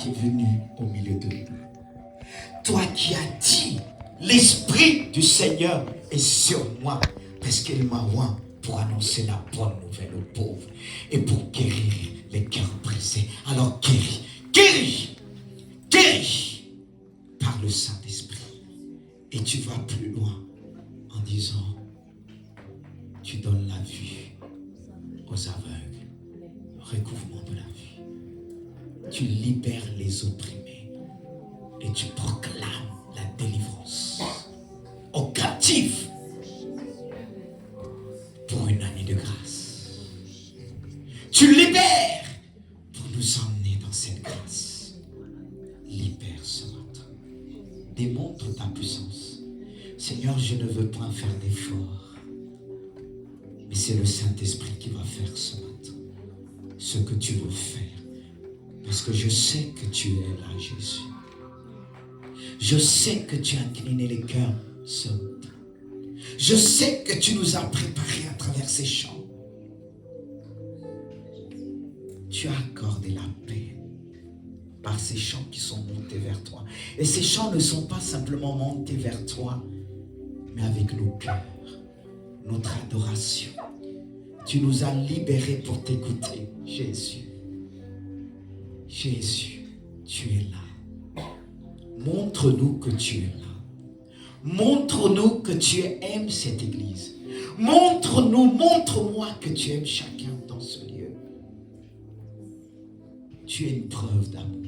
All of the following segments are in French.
qui est venu au milieu de nous. Toi qui as dit, l'Esprit du Seigneur est sur moi, parce qu'il m'a oint pour annoncer la bonne nouvelle aux pauvres et pour guérir les cœurs brisés. Alors guéris par le Saint-Esprit. Et tu vas plus loin en disant, tu donnes la vue aux aveugles, recouvrement de la vue. Tu libères les opprimés et tu proclames la délivrance aux captifs pour une année de grâce. Tu libères pour nous emmener dans cette grâce. Libère ce matin. Démontre ta puissance. Seigneur, je ne veux pas faire d'effort, mais c'est le Saint-Esprit qui va faire ce matin ce que tu veux faire. Parce que je sais que tu es là, Jésus. Je sais que tu as incliné les cœurs ce matin. Je sais que tu nous as préparés à travers ces chants. Tu as accordé la paix par ces chants qui sont montés vers toi. Et ces chants ne sont pas simplement montés vers toi, mais avec nos cœurs, notre adoration. Tu nous as libérés pour t'écouter, Jésus. Jésus, tu es là. Montre-nous que tu es là. Montre-nous que tu aimes cette église. Montre-moi que tu aimes chacun dans ce lieu. Tu es une preuve d'amour.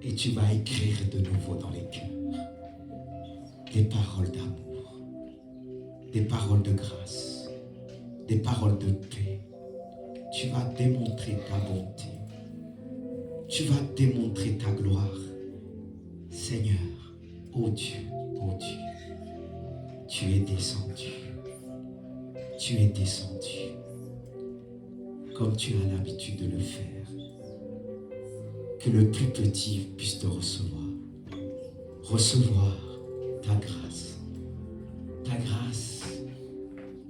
Et tu vas écrire de nouveau dans les cœurs des paroles d'amour, des paroles de grâce, des paroles de paix. Tu vas démontrer ta bonté. Tu vas démontrer ta gloire. Seigneur, oh Dieu, tu es descendu. Tu es descendu comme tu as l'habitude de le faire. Que le plus petit puisse te recevoir. Recevoir ta grâce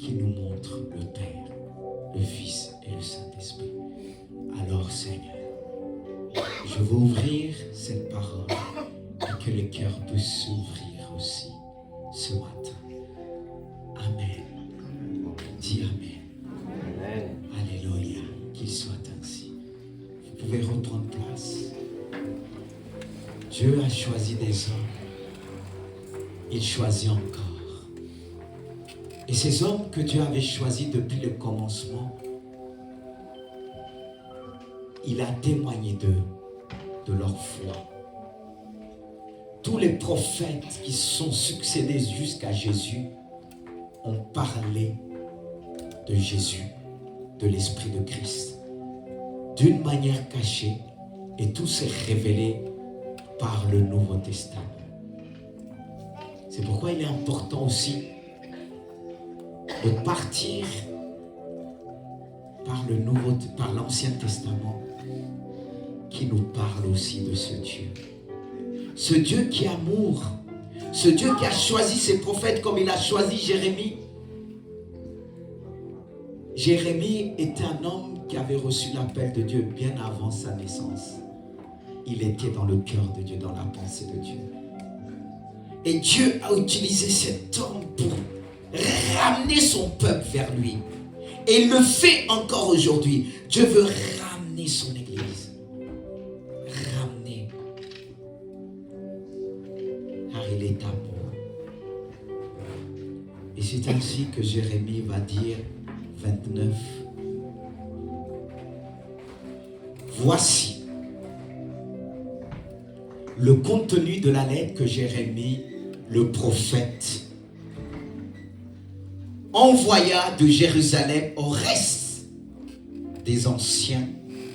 qui nous montre le Père, le Fils et le Saint-Esprit. Alors Seigneur, je veux ouvrir cette parole et que le cœur puisse s'ouvrir aussi ce matin. Amen. Dis Amen. Amen. Alléluia. Qu'il soit ainsi. Vous pouvez reprendre place. Dieu a choisi des hommes. Il choisit encore. Et ces hommes que Dieu avait choisis depuis le commencement, il a témoigné d'eux, de leur foi. Tous les prophètes qui sont succédés jusqu'à Jésus ont parlé de Jésus, de l'Esprit de Christ, d'une manière cachée, et tout s'est révélé par le Nouveau Testament. C'est pourquoi il est important aussi de partir par l'Ancien Testament qui nous parle aussi de ce Dieu. Ce Dieu qui est amour, ce Dieu qui a choisi ses prophètes comme il a choisi Jérémie. Jérémie était un homme qui avait reçu l'appel de Dieu bien avant sa naissance. Il était dans le cœur de Dieu, dans la pensée de Dieu. Et Dieu a utilisé cet homme pour ramener son peuple vers lui. Et il le fait encore aujourd'hui. Dieu veut ramener son église. Ramener. Car il est amour. Et c'est ainsi que Jérémie va dire, 29. Voici le contenu de la lettre que Jérémie, le prophète, envoya de Jérusalem au reste des anciens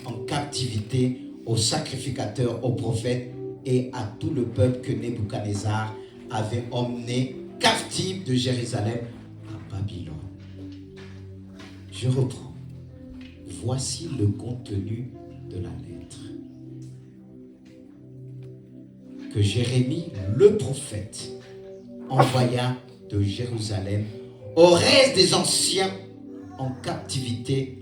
en captivité, aux sacrificateurs, aux prophètes et à tout le peuple que Nebuchadnezzar avait emmené captif de Jérusalem à Babylone. Je reprends. Voici le contenu de la lettre que Jérémie, le prophète, envoya de Jérusalem au reste des anciens en captivité,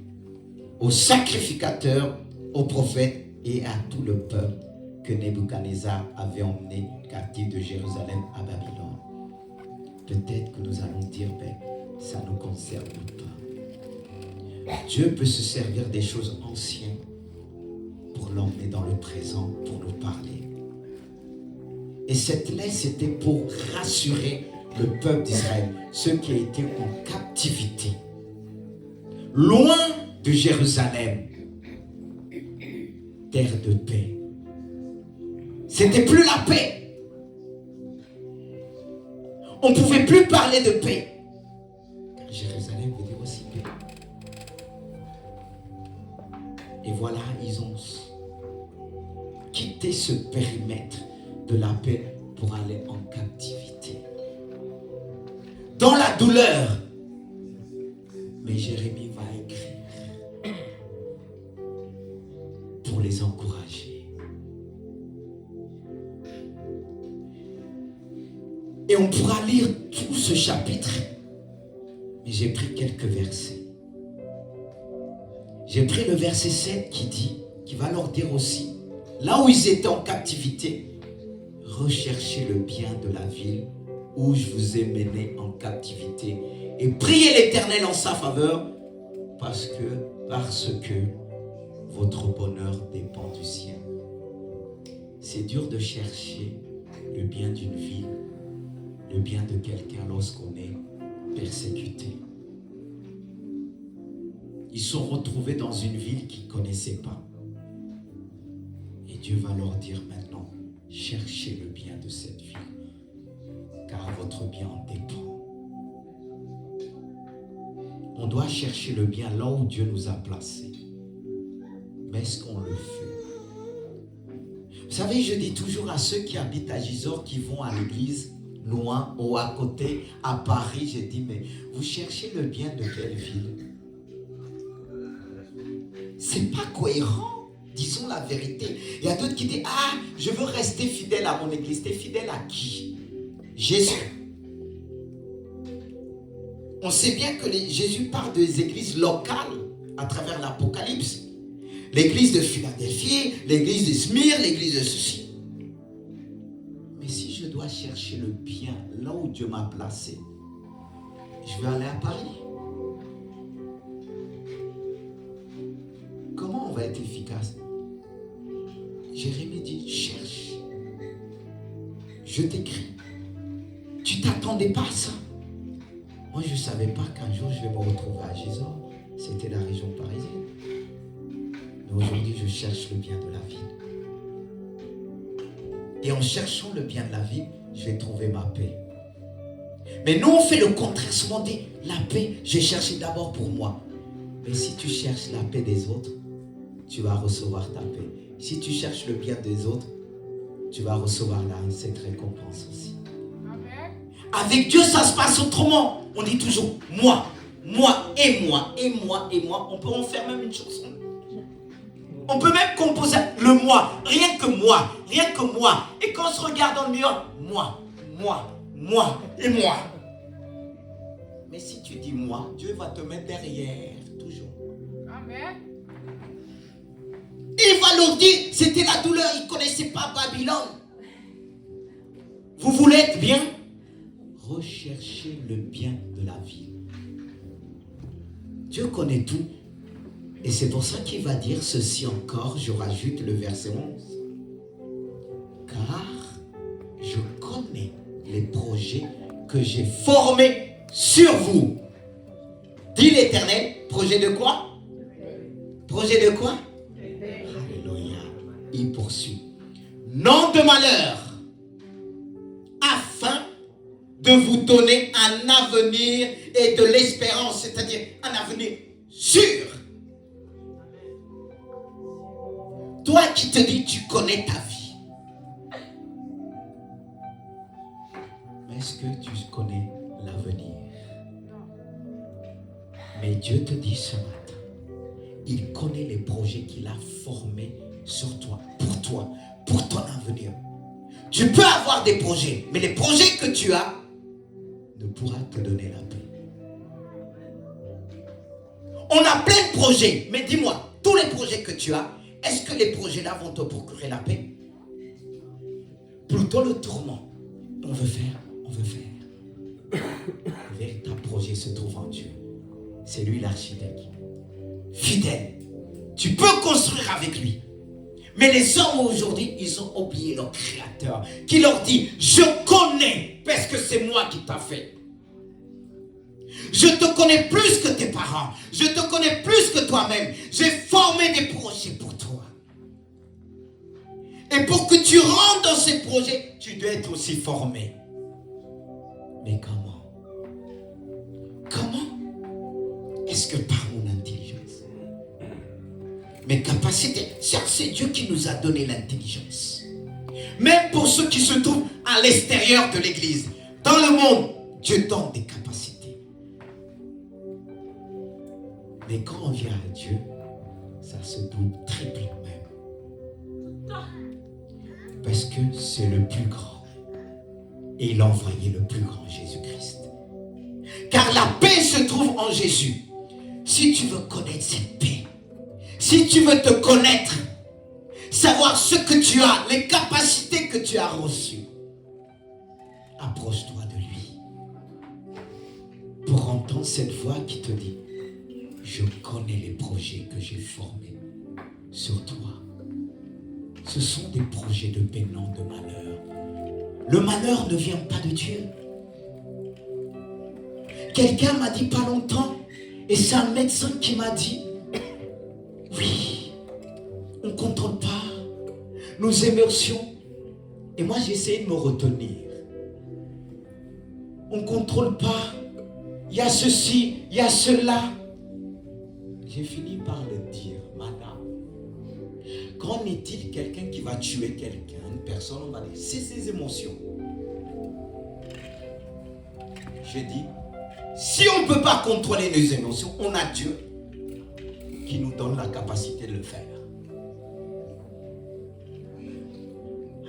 aux sacrificateurs, aux prophètes et à tout le peuple que Nebuchadnezzar avait emmené captif de Jérusalem à Babylone. Peut-être que nous allons dire, ben, ça ne nous concerne pas. Dieu peut se servir des choses anciennes pour l'emmener dans le présent, pour nous parler. Et cette lettre, c'était pour rassurer le peuple d'Israël, ceux qui étaient en captivité, loin de Jérusalem, terre de paix. C'était plus la paix. On ne pouvait plus parler de paix. Car Jérusalem veut dire aussi paix. Et voilà, ils ont quitté ce périmètre de la paix pour aller en captivité. Dans la douleur. Mais Jérémie va écrire pour les encourager. Et on pourra lire tout ce chapitre. Mais j'ai pris quelques versets. J'ai pris le verset 7 qui va leur dire aussi, là où ils étaient en captivité, recherchez le bien de la ville où je vous ai mené en captivité et priez l'Éternel en sa faveur parce que votre bonheur dépend du sien. C'est dur de chercher le bien d'une ville, le bien de quelqu'un lorsqu'on est persécuté. Ils sont retrouvés dans une ville qu'ils ne connaissaient pas. Et Dieu va leur dire maintenant, cherchez le bien de cette ville, car votre bien en dépend. On doit chercher le bien là où Dieu nous a placés. Mais est-ce qu'on le fait? Vous savez, je dis toujours à ceux qui habitent à Gisors, qui vont à l'église, loin ou à côté, à Paris, je dis, mais vous cherchez le bien de quelle ville? C'est pas cohérent, disons la vérité. Il y a d'autres qui disent, ah, je veux rester fidèle à mon église. T'es fidèle à qui? Jésus. On sait bien que Jésus parle des églises locales à travers l'Apocalypse. L'église de Philadelphie, l'église de Smyrne, l'église de ceci. Mais si je dois chercher le bien là où Dieu m'a placé, je vais aller à Paris. Comment on va être efficace? Jérémie dit, cherche. Je t'écris. Tu t'attendais pas à ça. Moi, je ne savais pas qu'un jour, je vais me retrouver à Gisors. C'était la région parisienne. Mais aujourd'hui, je cherche le bien de la ville. Et en cherchant le bien de la ville, je vais trouver ma paix. Mais nous, on fait le contraire. Souvent dit, la paix, j'ai cherché d'abord pour moi. Mais si tu cherches la paix des autres, tu vas recevoir ta paix. Si tu cherches le bien des autres, tu vas recevoir cette récompense aussi. Amen. Avec Dieu, ça se passe autrement. On dit toujours moi, moi et moi, et moi et moi. On peut en faire même une chanson. On peut même composer le moi, rien que moi, rien que moi. Et quand on se regarde dans le miroir, moi, moi, moi et moi. Mais si tu dis moi, Dieu va te mettre derrière, toujours. Amen. Il va leur dire, c'était la douleur, ils ne connaissaient pas Babylone. Vous voulez être bien? Recherchez le bien de la vie. Dieu connaît tout. Et c'est pour ça qu'il va dire ceci encore, je rajoute le verset 11. Car je connais les projets que j'ai formés sur vous. Dit l'Éternel, projet de quoi? Projet de quoi? Alléluia. Il poursuit. Non de malheur, afin de vous donner un avenir et de l'espérance, c'est-à-dire un avenir sûr. Toi qui te dis tu connais ta vie, mais est-ce que tu connais l'avenir? Mais Dieu te dit ce matin, il connaît les projets qu'il a formés sur toi, pour ton avenir. Tu peux avoir des projets, mais les projets que tu as ne pourront te donner la paix. On a plein de projets, mais dis-moi, tous les projets que tu as, est-ce que les projets-là vont te procurer la paix? Plutôt le tourment. On veut faire. Le véritable projet se trouve en Dieu. C'est lui l'architecte. Fidèle. Tu peux construire avec lui. Mais les hommes aujourd'hui, ils ont oublié leur créateur qui leur dit, je connais parce que c'est moi qui t'a fait. Je te connais plus que tes parents. Je te connais plus que toi-même. J'ai formé des projets pour toi. Et pour que tu rentres dans ces projets, tu dois être aussi formé. Mais comment? Est-ce que par mon intelligence? Mes capacités? C'est Dieu qui nous a donné l'intelligence. Même pour ceux qui se trouvent à l'extérieur de l'église, dans le monde, Dieu donne des capacités. Mais quand on vient à Dieu, ça se double, triple même. Parce que c'est le plus grand. Et il a envoyé le plus grand, Jésus-Christ. Car la paix se trouve en Jésus. Si tu veux connaître cette paix, si tu veux te connaître, savoir ce que tu as, les capacités que tu as reçues, approche-toi de lui. Pour entendre cette voix qui te dit, je connais les projets que j'ai formés sur toi. Ce sont des projets de paix, non de malheur. Le malheur ne vient pas de Dieu. Quelqu'un m'a dit pas longtemps, et c'est un médecin qui m'a dit, oui, on ne contrôle pas nos émotions. Et moi j'ai essayé de me retenir. On ne contrôle pas, il y a ceci, il y a cela. J'ai fini par le dire, madame. Qu'en est-il quelqu'un qui va tuer quelqu'un, une personne, on va dire, c'est ses émotions. J'ai dit, si on ne peut pas contrôler nos émotions, on a Dieu qui nous donne la capacité de le faire.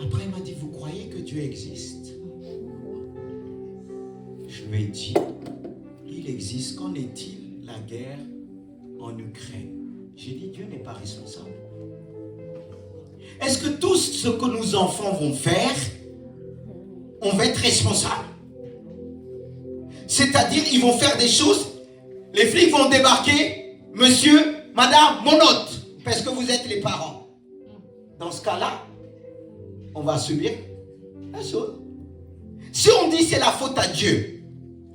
Après, il m'a dit, vous croyez que Dieu existe? Je lui ai dit, il existe. Qu'en est-il la guerre en Ukraine? J'ai dit, Dieu n'est pas responsable. Est-ce que tout ce que nos enfants vont faire, on va être responsable? C'est-à-dire, ils vont faire des choses, les flics vont débarquer, monsieur, madame, mon hôte, parce que vous êtes les parents. Dans ce cas-là, on va subir la chose. Si on dit c'est la faute à Dieu,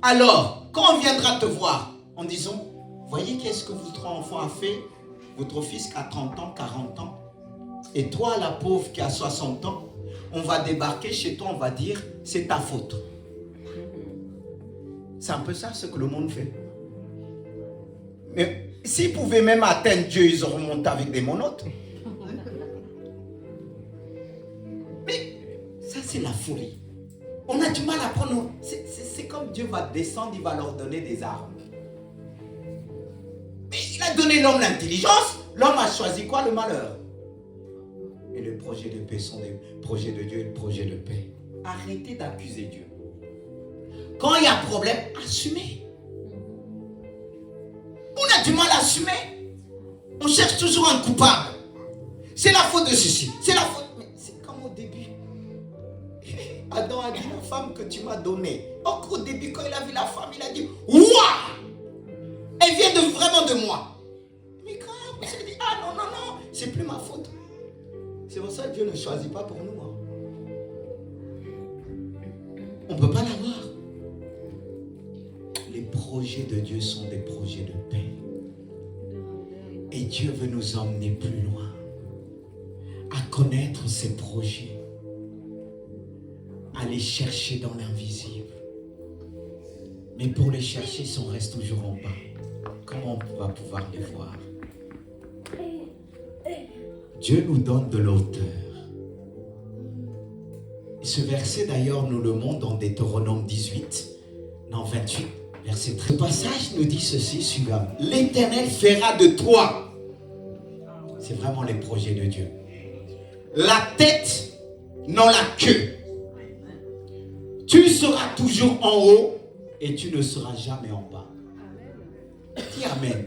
alors, quand on viendra te voir, en disant, voyez qu'est-ce que votre enfant a fait, votre fils qui a 30 ans, 40 ans, et toi, la pauvre qui a 60 ans, on va débarquer chez toi, on va dire, c'est ta faute. C'est un peu ça ce que le monde fait. Mais s'ils pouvaient même atteindre Dieu, ils auraient monté avec des monotes. Mais ça, c'est la folie. On a du mal à prendre. C'est comme Dieu va descendre, il va leur donner des armes. Mais il a donné l'homme l'intelligence. L'homme a choisi quoi? Le malheur. Et les projets de paix sont des projets de Dieu et des projets de paix. Arrêtez d'accuser Dieu. Quand il y a problème, assumez. On a du mal à assumer. On cherche toujours un coupable. C'est la faute de ceci. C'est la faute. Mais c'est comme au début. Adam a dit, la femme que tu m'as donnée. Encore au début, quand il a vu la femme, il a dit, waouh! Elle vient vraiment de moi. Mais quand il s'est dit, ah non, non, non, c'est plus ma faute. C'est pour ça que Dieu ne choisit pas pour nous. On ne peut pas l'avoir. Les projets de Dieu sont des projets de paix. Et Dieu veut nous emmener plus loin, à connaître ses projets, à les chercher dans l'invisible. Mais pour les chercher, si on reste toujours en bas, comment on va pouvoir les voir? Dieu nous donne de l'auteur. Ce verset d'ailleurs nous le montre dans Deutéronome 18, non 28. Verset 13. Le passage nous dit ceci suivant. L'Éternel fera de toi. C'est vraiment les projets de Dieu. La tête, non la queue. Tu seras toujours en haut et tu ne seras jamais en bas. Dis Amen.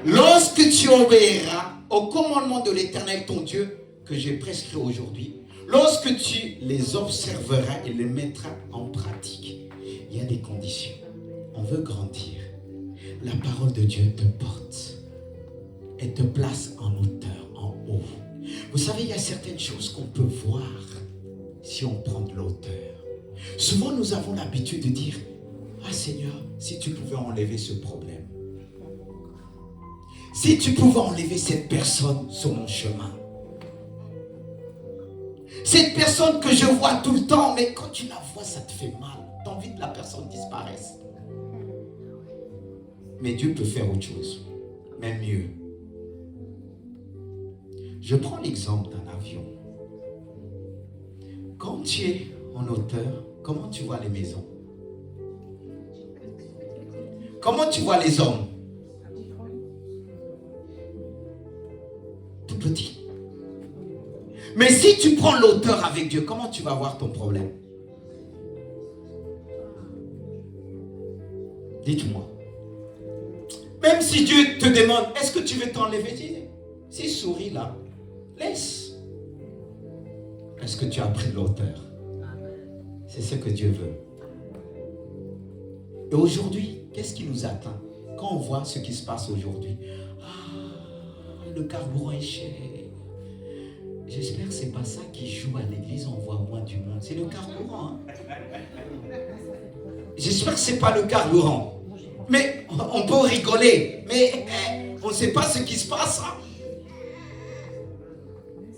Lorsque tu obéiras au commandement de l'Éternel ton Dieu que j'ai prescrit aujourd'hui, lorsque tu les observeras et les mettras en pratique. Il y a des conditions. On veut grandir. La parole de Dieu te porte. Elle te place en hauteur, en haut. Vous savez, il y a certaines choses qu'on peut voir si on prend de l'hauteur. Souvent, nous avons l'habitude de dire, « Ah Seigneur, si tu pouvais enlever ce problème. Si tu pouvais enlever cette personne sur mon chemin. Cette personne que je vois tout le temps, mais quand tu la vois, ça te fait mal. Tu as envie que la personne disparaisse. » Mais Dieu peut faire autre chose, même mieux. Je prends l'exemple d'un avion. Quand tu es en hauteur, comment tu vois les maisons? Comment tu vois les hommes? Tout petit. Mais si tu prends l'hauteur avec Dieu, comment tu vas voir ton problème? Dites-moi. Même si Dieu te demande, est-ce que tu veux t'enlever? Si souris là, laisse. Parce que tu as pris de l'hauteur. C'est ce que Dieu veut. Et aujourd'hui, qu'est-ce qui nous atteint? Quand on voit ce qui se passe aujourd'hui, ah, le carburant est cher. J'espère que ce n'est pas ça qui joue à l'église, on voit moins du monde. C'est le carburant. Hein? J'espère que ce n'est pas le carburant. Mais on peut rigoler. Mais on ne sait pas ce qui se passe. Hein?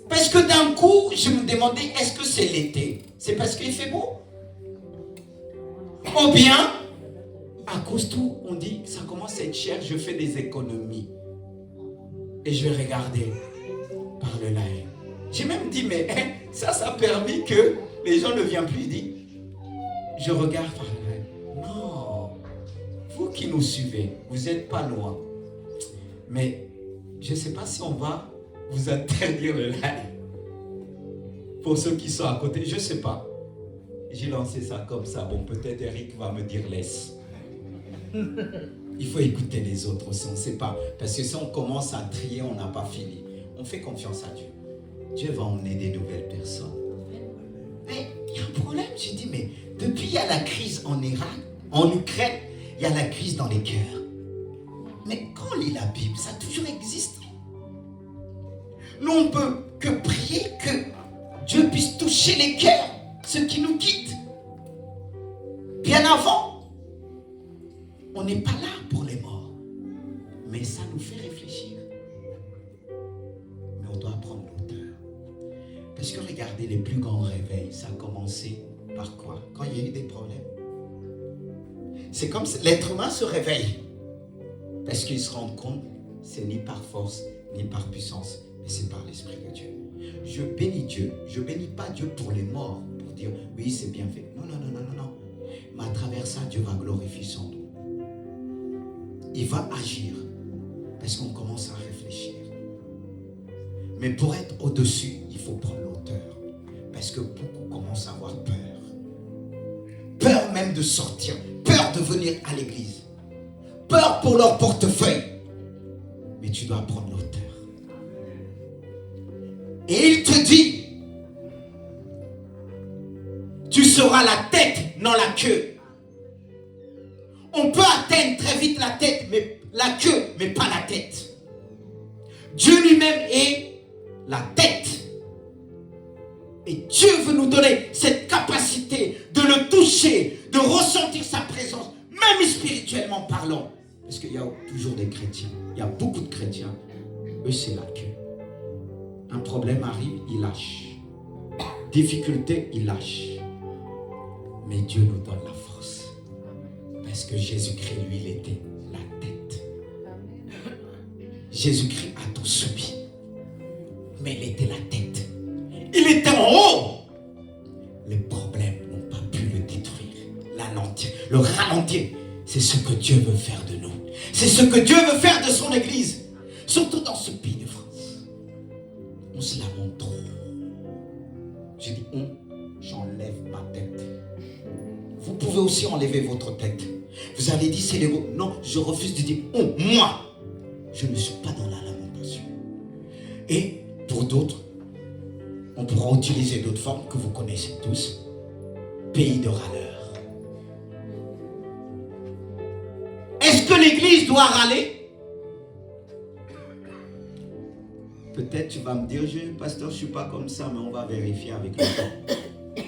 Parce que d'un coup, je me demandais, est-ce que c'est l'été? C'est parce qu'il fait beau? Ou bien, à cause de tout, on dit, ça commence à être cher, je fais des économies. Et je vais regarder par le live. J'ai même dit, mais ça a permis que les gens ne viennent plus. Il dit, je regarde par le live. Non, vous qui nous suivez, vous n'êtes pas loin. Mais je ne sais pas si on va vous interdire le live. Pour ceux qui sont à côté, je ne sais pas. J'ai lancé ça comme ça. Bon, peut-être Eric va me dire laisse. Il faut écouter les autres aussi, on ne sait pas. Parce que si on commence à trier, on n'a pas fini. On fait confiance à Dieu. Dieu va emmener des nouvelles personnes. Mais il y a un problème. J'ai dit, mais depuis il y a la crise en Irak, en Ukraine, il y a la crise dans les cœurs. Mais quand on lit la Bible, ça a toujours existé. Nous, on ne peut que prier que Dieu puisse toucher les cœurs, ceux qui nous quittent. Bien avant, on n'est pas là pour les morts. Mais ça nous fait réfléchir. Mais on doit prendre l'auteur. Parce que regardez, les plus grands réveils, ça a commencé par quoi? Quand il y a eu des problèmes. C'est comme si l'être humain se réveille. Parce qu'il se rend compte, c'est ni par force, ni par puissance, mais c'est par l'Esprit de Dieu. Je bénis Dieu. Je ne bénis pas Dieu pour les morts, pour dire, oui, c'est bien fait. Non, non, non, non, non, non. Mais à travers ça, Dieu va glorifier son nom. Il va agir. Parce qu'on commence à réfléchir. Mais pour être au-dessus, il faut prendre l'auteur. Parce que beaucoup commencent à avoir peur. Peur même de sortir. Peur de venir à l'église. Peur pour leur portefeuille. Mais tu dois prendre l'auteur. Et il te dit, tu seras la tête, non la queue. On peut atteindre très vite la tête, mais la queue, mais pas la tête. Dieu lui-même est la tête. Et Dieu veut nous donner cette capacité de le toucher, de ressentir sa présence, même spirituellement parlant. Parce qu'il y a toujours des chrétiens, il y a beaucoup de chrétiens, eux c'est la queue. Un problème arrive, il lâche. Difficulté, il lâche. Mais Dieu nous donne la force. Parce que Jésus-Christ, lui, il était la tête. Jésus-Christ a tout subi. Mais il était la tête. Il était en haut. Les problèmes n'ont pas pu le détruire. L'anéantir, le ralentir. C'est ce que Dieu veut faire de nous. C'est ce que Dieu veut faire de son Église. Surtout dans ce pays de France. On se lamente trop. J'ai dit j'enlève ma tête. Vous pouvez aussi enlever votre tête. Vous allez dire c'est l'ego. Non, je refuse de dire moi. Je ne suis pas dans la lamentation. Et pour d'autres, on pourra utiliser d'autres formes que vous connaissez tous. Pays de râleurs. Est-ce que l'Église doit râler? Peut-être tu vas me dire, pasteur, je ne suis pas comme ça, mais on va vérifier avec le temps.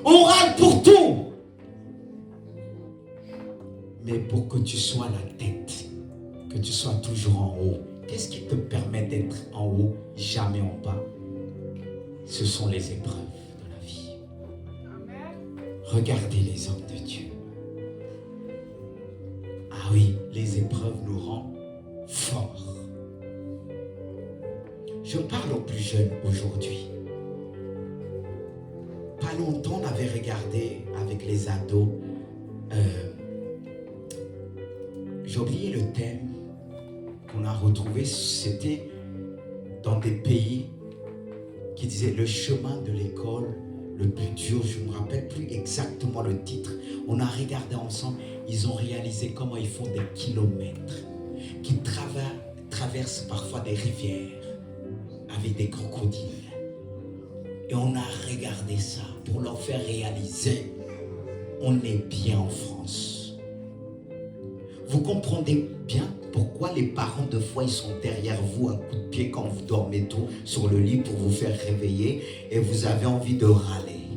On râle pour tout. Mais pour que tu sois la tête, que tu sois toujours en haut, qu'est-ce qui te permet d'être en haut, jamais en bas? Ce sont les épreuves de la vie. Regardez les hommes de Dieu. Ah oui, les épreuves nous rendent forts. Je parle aux plus jeunes aujourd'hui. Pas longtemps, on avait regardé avec les ados. J'ai oublié le thème qu'on a retrouvé. C'était dans des pays qui disaient le chemin de l'école le plus dur. Je ne me rappelle plus exactement le titre. On a regardé ensemble. Ils ont réalisé comment ils font des kilomètres, qui traversent parfois des rivières avec des crocodiles. Et on a regardé ça pour leur faire réaliser on est bien en France. Vous comprenez bien pourquoi les parents de foi ils sont derrière vous à coups de pied quand vous dormez tôt sur le lit pour vous faire réveiller et vous avez envie de râler.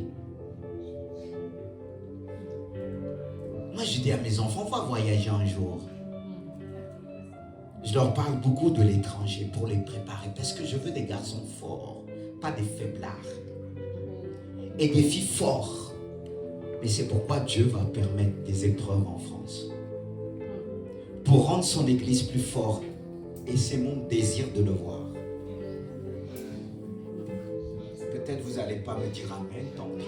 Moi je dis à mes enfants, on va voyager un jour. Je leur parle beaucoup de l'étranger pour les préparer parce que je veux des garçons forts, pas des faiblards. Et des filles fortes. Mais c'est pourquoi Dieu va permettre des épreuves en France. Pour rendre son église plus forte. Et c'est mon désir de le voir. Peut-être vous n'allez pas me dire amen, tant pis.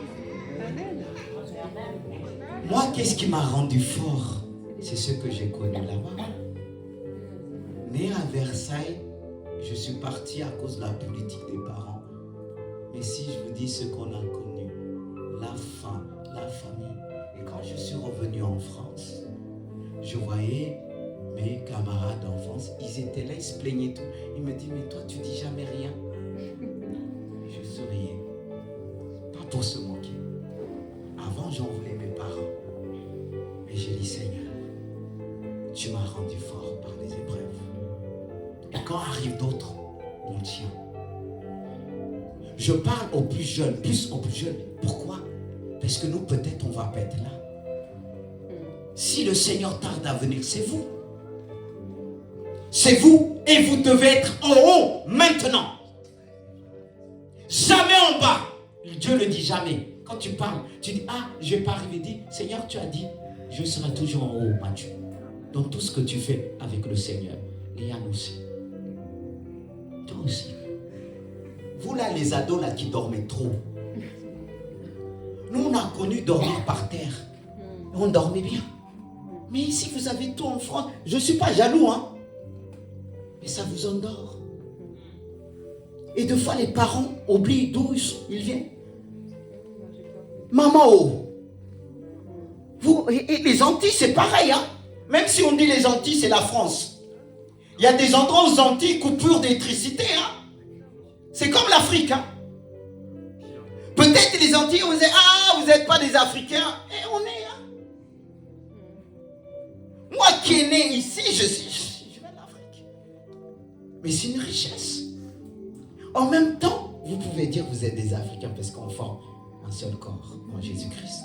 Moi, qu'est-ce qui m'a rendu fort? C'est ce que j'ai connu là-bas. Né à Versailles, je suis parti à cause de la politique des parents. Mais si je vous dis ce qu'on a connu, la faim, la famille. Et quand je suis revenu en France, je voyais mes camarades d'enfance, ils étaient là, ils se plaignaient tout. Ils me disaient, mais toi tu dis jamais rien. Je souriais. Pas pour se moquer. Avant j'en voulais mes parents. Mais j'ai dit, Seigneur, tu m'as rendu fort par les épreuves. Et quand arrivent d'autres, on tient. Je parle aux plus jeunes, plus aux plus jeunes. Pourquoi? Parce que nous, peut-être, on va pas être là. Si le Seigneur tarde à venir, c'est vous. C'est vous. Et vous devez être en haut, maintenant. Jamais en bas. Dieu le dit jamais. Quand tu parles, tu dis, ah, je ne vais pas arriver. Dis, Seigneur, tu as dit, je serai toujours en haut, Mathieu. Dans tout ce que tu fais avec le Seigneur. Et Yann aussi. Toi aussi. Vous là, les ados là qui dormaient trop. Nous, on a connu dormir par terre. On dormait bien. Mais ici, vous avez tout en France. Je ne suis pas jaloux, hein. Mais ça vous endort. Et deux fois, les parents oublient d'où ils viennent. Maman, oh. Vous, et les Antilles, c'est pareil, hein. Même si on dit les Antilles, c'est la France. Il y a des endroits aux Antilles, coupure d'électricité, hein. C'est comme l'Afrique, hein. Peut-être les Antilles, on disait, ah, vous n'êtes pas des Africains. Et on est, hein. Moi qui est né ici, je vais en Afrique. Mais c'est une richesse. En même temps, vous pouvez dire que vous êtes des Africains parce qu'on forme un seul corps en Jésus-Christ.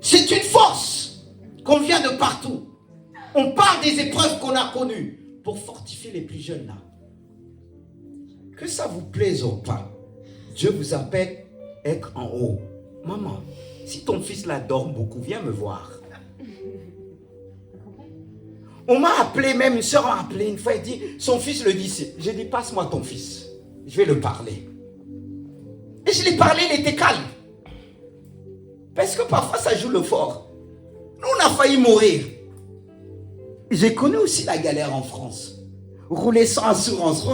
C'est une force qu'on vient de partout. On parle des épreuves qu'on a connues pour fortifier les plus jeunes là. Que ça vous plaise ou pas, Dieu vous appelle à être en haut. Maman, si ton fils là dort beaucoup, viens me voir. On m'a appelé, même une soeur m'a appelé une fois, elle dit, son fils le dit, j'ai dit, passe-moi ton fils, je vais le parler. Et je l'ai parlé, il était calme. Parce que parfois ça joue le fort. Nous on a failli mourir. J'ai connu aussi la galère en France. Rouler sans assurance.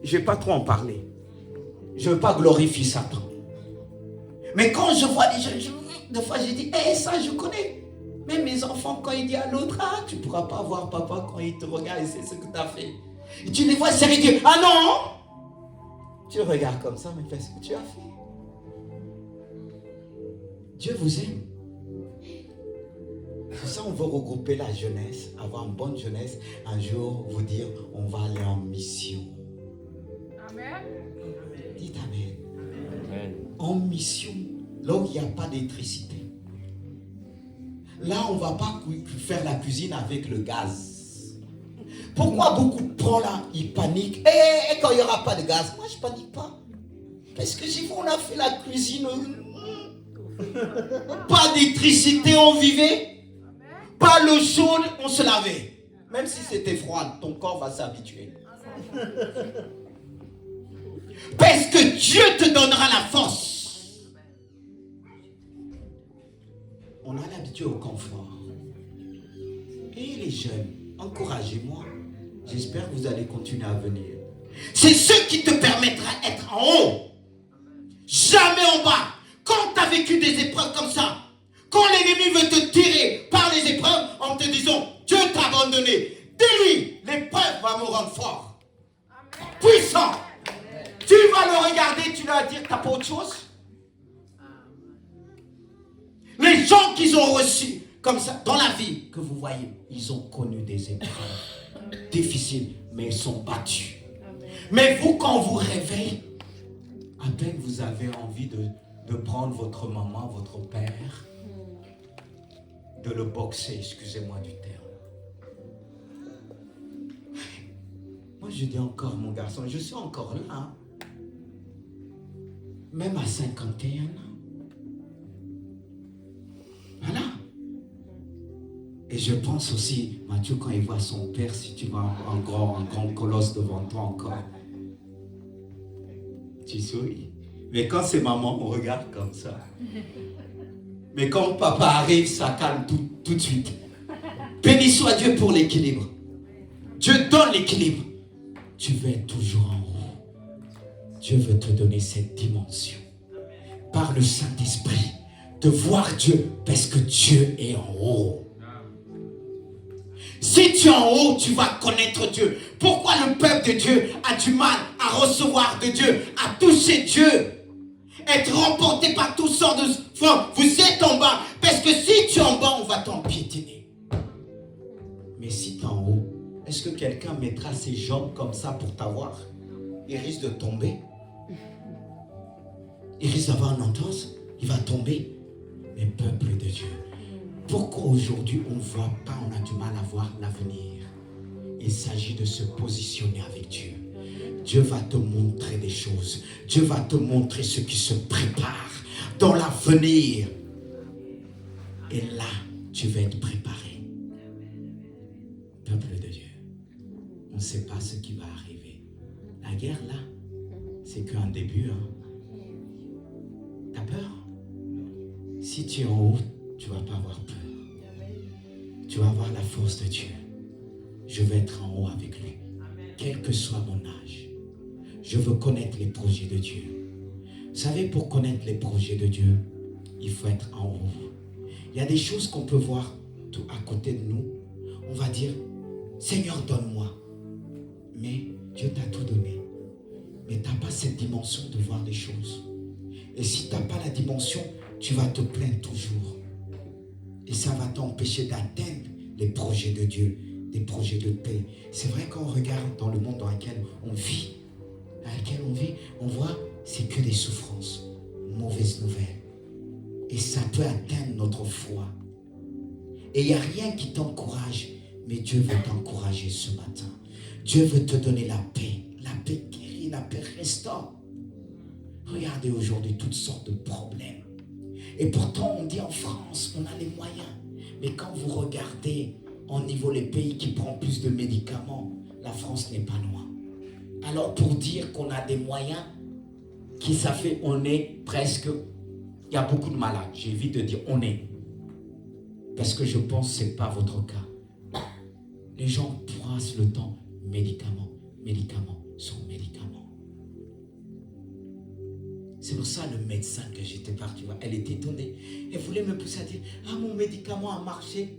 Je ne vais pas trop en parler. Je ne veux pas glorifier Satan. Mais quand je vois des jeunes, des fois j'ai dit, ça je connais. Même mes enfants, quand ils disent à l'autre, ah, tu ne pourras pas voir papa quand il te regarde et c'est ce que tu as fait. Et tu les vois sérieux, Dieu, ah non! Tu le regardes comme ça, mais fais ce que tu as fait. Dieu vous aime. C'est ça, on veut regrouper la jeunesse, avoir une bonne jeunesse, un jour vous dire, on va aller en mission. Amen. Dites Amen. Amen. En mission, là où il n'y a pas d'électricité. Là, on ne va pas faire la cuisine avec le gaz. Pourquoi beaucoup de gens là, ils paniquent? Et quand il n'y aura pas de gaz, moi je ne panique pas. Parce que si on a fait la cuisine, pas d'électricité, on vivait. Pas l'eau chaude, on se lavait. Même si c'était froid, ton corps va s'habituer. Parce que Dieu te donnera la force. On a l'habitude au confort. Et les jeunes, encouragez-moi. J'espère que vous allez continuer à venir. C'est ce qui te permettra d'être en haut. Jamais en bas. Quand tu as vécu des épreuves comme ça, quand l'ennemi veut te tirer par les épreuves en te disant Dieu t'a abandonné, dis-lui, l'épreuve va me rendre fort. Amen. Puissant. Amen. Tu vas le regarder, tu vas dire t'as pas autre chose. Les gens qu'ils ont reçus comme ça dans la vie que vous voyez, ils ont connu des épreuves difficiles, mais ils sont battus. Amen. Mais vous, quand vous réveillez, à peine vous avez envie de prendre votre maman, votre père, de le boxer, excusez-moi du terme. Moi je dis encore, mon garçon, je suis encore là. Hein. Même à 51 ans. Voilà. Et je pense aussi, Mathieu, quand il voit son père, si tu vois un grand colosse devant toi encore, tu souris. Mais quand c'est maman, on regarde comme ça. Mais quand papa arrive, ça calme tout de suite. Béni soit Dieu pour l'équilibre. Dieu donne l'équilibre. Tu veux être toujours en haut. Dieu veut te donner cette dimension. Par le Saint-Esprit. De voir Dieu parce que Dieu est en haut. Si tu es en haut, tu vas connaître Dieu. Pourquoi le peuple de Dieu a du mal à recevoir de Dieu, à toucher Dieu? Être remporté par toutes sortes de formes. Vous êtes en bas. Parce que si tu es en bas, on va t'empiétiner. Mais si tu es en haut, est-ce que quelqu'un mettra ses jambes comme ça pour t'avoir? Il risque de tomber. Il risque d'avoir une entorse. Il va tomber. Mais peuple de Dieu, pourquoi aujourd'hui on ne voit pas, on a du mal à voir l'avenir? Il s'agit de se positionner avec Dieu. Dieu va te montrer des choses. Dieu va te montrer ce qui se prépare dans l'avenir. Et là, tu vas être préparé. Peuple de Dieu, on ne sait pas ce qui va arriver. La guerre là, c'est qu'un début. Hein. T'as peur? Si tu es en haut, tu ne vas pas avoir peur. Tu vas avoir la force de Dieu. Je vais être en haut avec lui. Quel que soit mon âge. Je veux connaître les projets de Dieu. Vous savez, pour connaître les projets de Dieu, il faut être en haut. Il y a des choses qu'on peut voir tout à côté de nous. On va dire, Seigneur, donne-moi. Mais Dieu t'a tout donné. Mais tu n'as pas cette dimension de voir les choses. Et si tu n'as pas la dimension, tu vas te plaindre toujours. Et ça va t'empêcher d'atteindre les projets de Dieu, des projets de paix. C'est vrai qu'on regarde dans le monde dans lequel on vit, on voit, c'est que des souffrances, mauvaises nouvelles. Et ça peut atteindre notre foi. Et il n'y a rien qui t'encourage, mais Dieu veut t'encourager ce matin. Dieu veut te donner la paix guérit, la paix restaure. Regardez aujourd'hui toutes sortes de problèmes. Et pourtant, on dit en France, on a les moyens. Mais quand vous regardez au niveau des pays qui prennent plus de médicaments, la France n'est pas loin. Alors pour dire qu'on a des moyens, qui ça fait, on est presque, il y a beaucoup de malades. J'évite de dire on est. Parce que je pense que ce n'est pas votre cas. Les gens passent le temps, médicaments, sur médicaments. C'est pour ça le médecin que j'étais parti voir, elle était étonnée. Elle voulait me pousser à dire, ah, mon médicament a marché.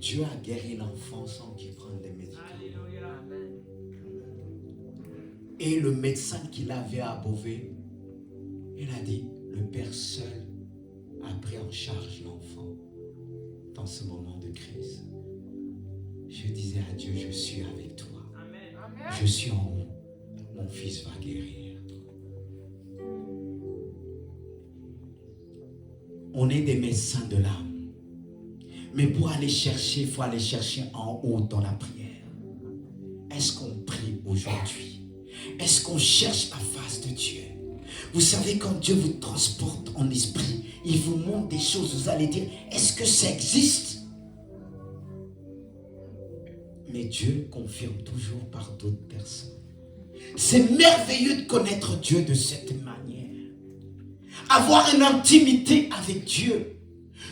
Dieu a guéri l'enfant sans qu'il prenne des médicaments. Et le médecin qui l'avait à Beauvais, il a dit, le Père seul a pris en charge l'enfant dans ce moment de crise. Je disais à Dieu, je suis avec toi. Amen. Je suis en haut. Mon fils va guérir. On est des médecins de l'âme. Mais pour aller chercher, il faut aller chercher en haut dans la prière. Est-ce qu'on prie aujourd'hui? Est-ce qu'on cherche la face de Dieu? Vous savez, quand Dieu vous transporte en esprit, il vous montre des choses, vous allez dire, est-ce que ça existe? Mais Dieu confirme toujours par d'autres personnes. C'est merveilleux de connaître Dieu de cette manière. Avoir une intimité avec Dieu.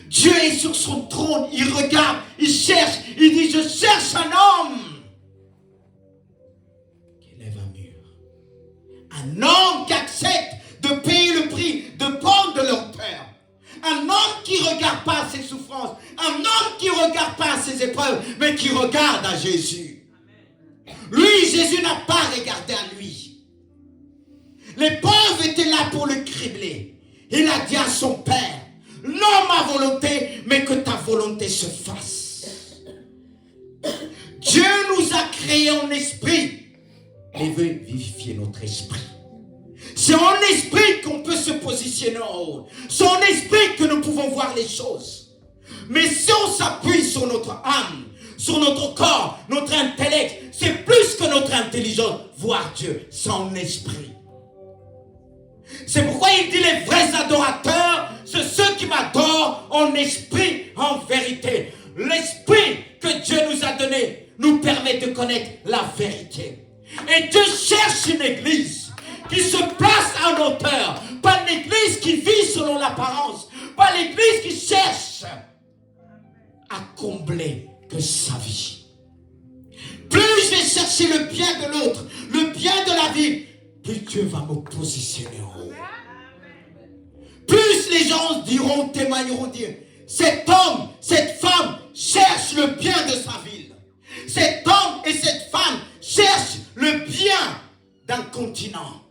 Dieu est sur son trône, il regarde, il cherche, il dit, je cherche un homme qui lève un mur. Un homme qui accepte de payer le prix, de prendre de leur peur. Un homme qui ne regarde pas à ses souffrances, un homme qui ne regarde pas à ses épreuves, mais qui regarde à Jésus. Lui, Jésus n'a pas regardé à lui. Les pauvres étaient là pour le cribler. Il a dit à son père, non ma volonté, mais que ta volonté se fasse. Dieu nous a créés en esprit et veut vivifier notre esprit. C'est en esprit qu'on peut se positionner en haut. C'est en esprit que nous pouvons voir les choses. Mais si on s'appuie sur notre âme, sur notre corps, notre intellect, c'est plus que notre intelligence, voir Dieu, c'est en esprit. C'est pourquoi il dit les vrais adorateurs, c'est ceux qui m'adorent en esprit, en vérité. L'esprit que Dieu nous a donné nous permet de connaître la vérité. Et Dieu cherche une église qui se place à hauteur, pas une église qui vit selon l'apparence, pas l'église qui cherche à combler que sa vie. Plus je vais chercher le bien de l'autre, le bien de la vie, plus Dieu va me positionner en haut. Plus les gens diront, témoigneront, dire, cet homme, cette femme cherche le bien de sa ville. Cet homme et cette femme cherchent le bien d'un continent.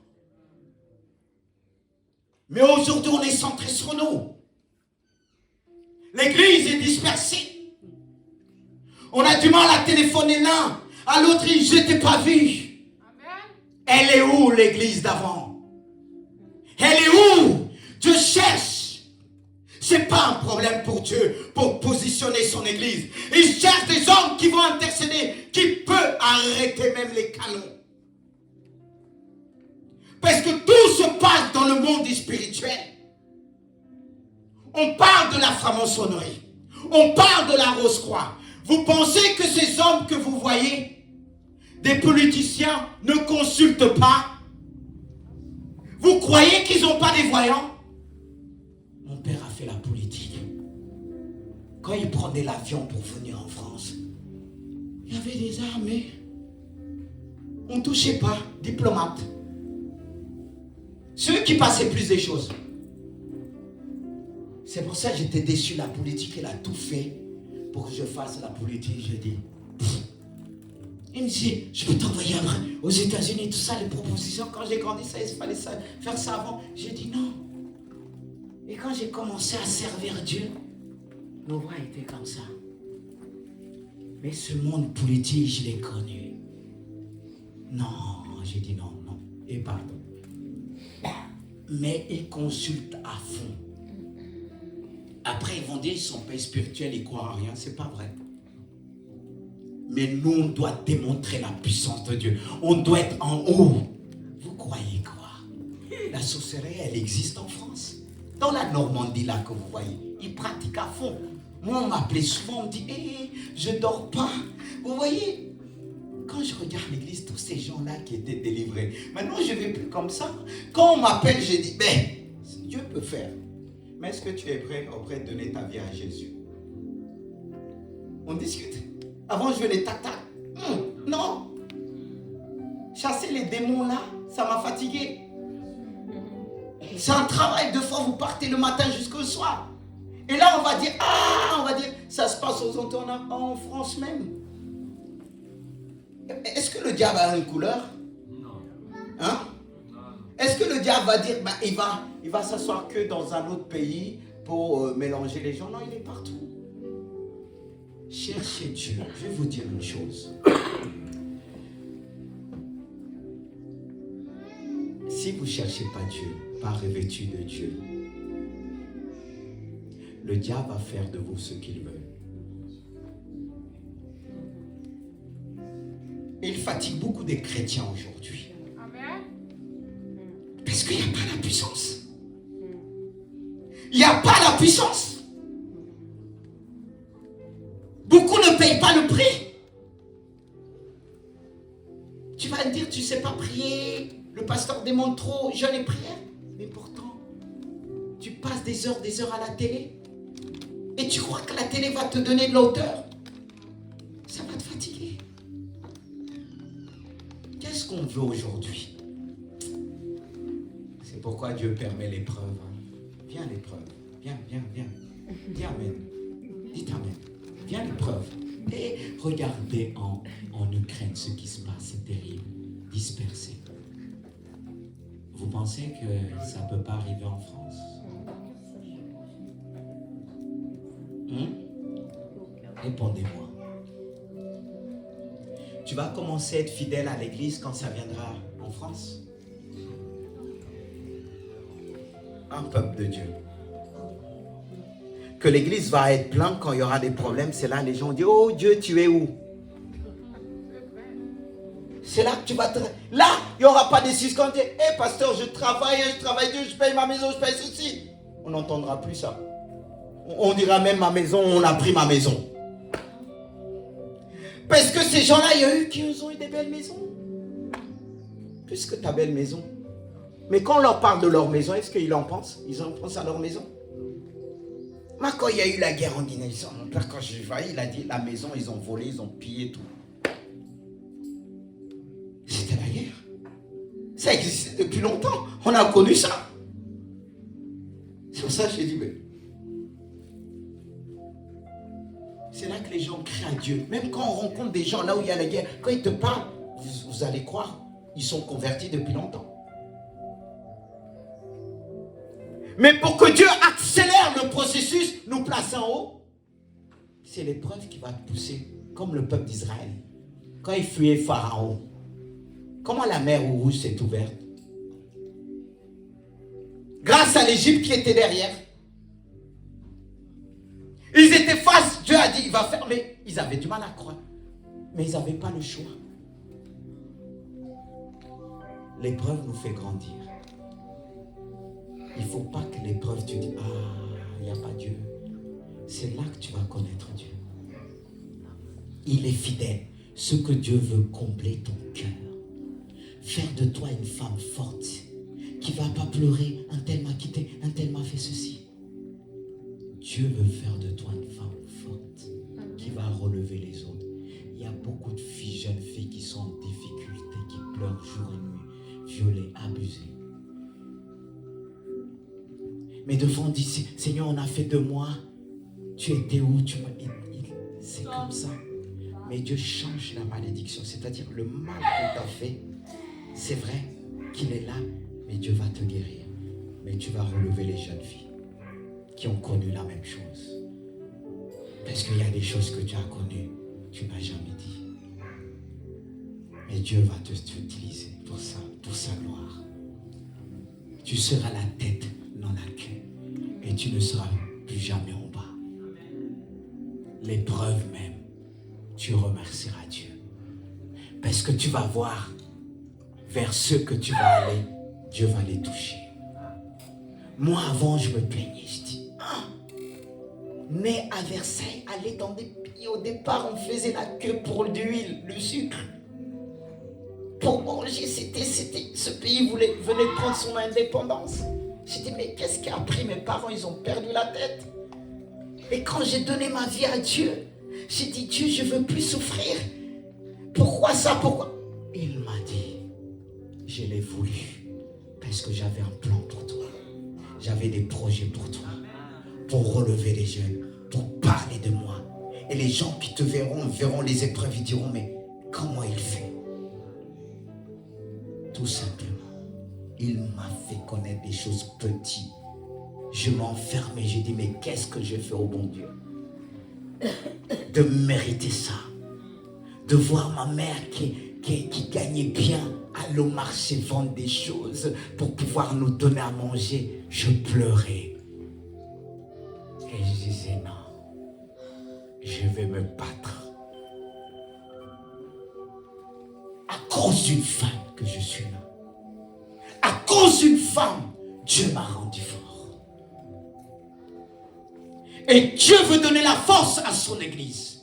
Mais aujourd'hui, on est centré sur nous. L'église est dispersée. On a du mal à téléphoner l'un à l'autre, je ne t'ai pas vu. Elle est où l'église d'avant? Elle est où? Dieu cherche. Ce n'est pas un problème pour Dieu pour positionner son église. Il cherche des hommes qui vont intercéder, qui peuvent arrêter même les canons. Parce que tout se passe dans le monde spirituel. On parle de la franc-maçonnerie. On parle de la Rose-Croix. Vous pensez que ces hommes que vous voyez, des politiciens, ne consultent pas? Vous croyez qu'ils n'ont pas des voyants? Mon père a fait la politique. Quand il prenait l'avion pour venir en France, il y avait des armées. On ne touchait pas, diplomates. Ceux qui passaient plus des choses. C'est pour ça que j'étais déçu. La politique, elle a tout fait pour que je fasse la politique. Je dis, il me dit, je peux t'envoyer aux États-Unis, tout ça, les propositions. Quand j'ai grandi, il fallait faire ça avant. J'ai dit non. Et quand j'ai commencé à servir Dieu, nos voix étaient comme ça. Mais ce monde politique, je l'ai connu. Non, j'ai dit non, non. Et pardon. Mais ils consultent à fond. Après, ils vont dire, ils sont pas spirituels, ils croient à rien. C'est pas vrai. Mais nous, on doit démontrer la puissance de Dieu. On doit être en haut. Vous croyez quoi? La sorcellerie, elle existe en France. Dans la Normandie, là, que vous voyez, ils pratiquent à fond. Moi, on m'appelait souvent, on me dit, je dors pas. Vous voyez, quand je regarde l'église, tous ces gens-là qui étaient délivrés. Maintenant, je ne vais plus comme ça. Quand on m'appelle, je dis, Dieu peut faire. Mais est-ce que tu es prêt de donner ta vie à Jésus? On discute. Avant, je venais tac-tac. Non. chasser les démons là, ça m'a fatigué. C'est un travail, 2 fois vous partez le matin jusqu'au soir. Et là on va dire, ça se passe aux Antilles, en France même. Est-ce que le diable a une couleur? Non. Hein? Est-ce que le diable va dire, il va s'asseoir que dans un autre pays pour mélanger les gens? Non, il est partout. Cherchez Dieu. Je vais vous dire une chose. Si vous ne cherchez pas Dieu, pas revêtu de Dieu, le diable va faire de vous ce qu'il veut. Il fatigue beaucoup des chrétiens aujourd'hui. Amen. Parce qu'il n'y a pas la puissance. Il n'y a pas la puissance. Beaucoup ne payent pas le prix. Tu vas me dire, tu ne sais pas prier. Le pasteur demande trop jeûne et prière. Mais pourtant, tu passes des heures à la télé. Et tu crois que la télé va te donner de la hauteur. Ça va te fatiguer. Qu'est-ce qu'on veut aujourd'hui? C'est pourquoi Dieu permet l'épreuve. Viens l'épreuve. Viens. Dis amen. Dites amen. Viens l'épreuve. Et regardez en Ukraine ce qui se passe. C'est terrible. Dispersé. Vous pensez que ça ne peut pas arriver en France? Répondez-moi. Tu vas commencer à être fidèle à l'église quand ça viendra en France? Un peuple de Dieu. Que l'église va être pleine quand il y aura des problèmes, c'est là les gens disent, oh Dieu, tu es où? C'est là que tu vas te... Là, il n'y aura pas des suspens. Hé pasteur, je travaille, je paye ma maison, je paye ceci. On n'entendra plus ça. On dira même ma maison, on a pris ma maison. Parce que ces gens-là, il y a eu qui ont eu des belles maisons. Plus que ta belle maison. Mais quand on leur parle de leur maison, est-ce qu'ils en pensent? Ils en pensent à leur maison? Moi, quand il y a eu la guerre en Guinée, mon père, quand je voyais, il a dit, la maison, ils ont volé, ils ont pillé tout. C'était la guerre. Ça existait depuis longtemps. On a connu ça. C'est pour ça que j'ai dit, mais... C'est là que les gens crient à Dieu. Même quand on rencontre des gens là où il y a la guerre, quand ils te parlent, vous allez croire, ils sont convertis depuis longtemps. Mais pour que Dieu accélère le processus, nous place en haut, c'est l'épreuve qui va te pousser, comme le peuple d'Israël. Quand il fuyait Pharaon, comment la mer Rouge s'est ouverte? Grâce à l'Égypte qui était derrière. Ils étaient face, Dieu a dit, il va fermer. Ils avaient du mal à croire. Mais ils n'avaient pas le choix. L'épreuve nous fait grandir. Il ne faut pas que l'épreuve, tu dis, il n'y a pas Dieu. C'est là que tu vas connaître Dieu. Il est fidèle. Ce que Dieu veut combler ton cœur. Faire de toi une femme forte. Qui ne va pas pleurer. Un tel m'a quitté, un tel m'a fait ceci. Dieu veut faire de toi une femme forte. Qui va relever les autres. Il y a beaucoup de filles, jeunes filles qui sont en difficulté. Qui pleurent jour et nuit. Violées, abusées. Mais devant, on dit, Seigneur, on a fait de moi. Tu étais où? C'est comme ça. Mais Dieu change la malédiction. C'est-à-dire le mal qu'on t'a fait, c'est vrai qu'il est là, mais Dieu va te guérir. Mais tu vas relever les jeunes filles qui ont connu la même chose. Parce qu'il y a des choses que tu as connues, tu n'as jamais dit. Mais Dieu va t'utiliser pour ça, pour sa gloire. Tu seras la tête, non la queue. Et tu ne seras plus jamais en bas. L'épreuve même, tu remercieras Dieu. Parce que tu vas voir vers ceux que tu vas aller, Dieu va les toucher. Moi avant, je me plaignais, je dis, né à Versailles, aller dans des pays, au départ, on faisait la queue pour l'huile, le sucre. Pour manger, ce pays venait de prendre son indépendance. J'ai dit, mais qu'est-ce qui a pris mes parents? Ils ont perdu la tête. Et quand j'ai donné ma vie à Dieu, j'ai dit, Dieu, je ne veux plus souffrir. Pourquoi ça? Pourquoi? Il m'a dit, je l'ai voulu. Parce que j'avais un plan pour toi. J'avais des projets pour toi. Pour relever les jeunes. Pour parler de moi. Et les gens qui te verront les épreuves, ils diront, mais comment il fait? Tout simplement. Il m'a fait connaître des choses petites. Je m'enfermais, j'ai dit, mais qu'est-ce que j'ai fait au bon Dieu? De mériter ça. De voir ma mère qui gagnait bien, aller au marché vendre des choses pour pouvoir nous donner à manger. Je pleurais. Et je disais, non, je vais me battre. À cause d'une femme que je suis là. À cause d'une femme, Dieu m'a rendu fort. Et Dieu veut donner la force à son église.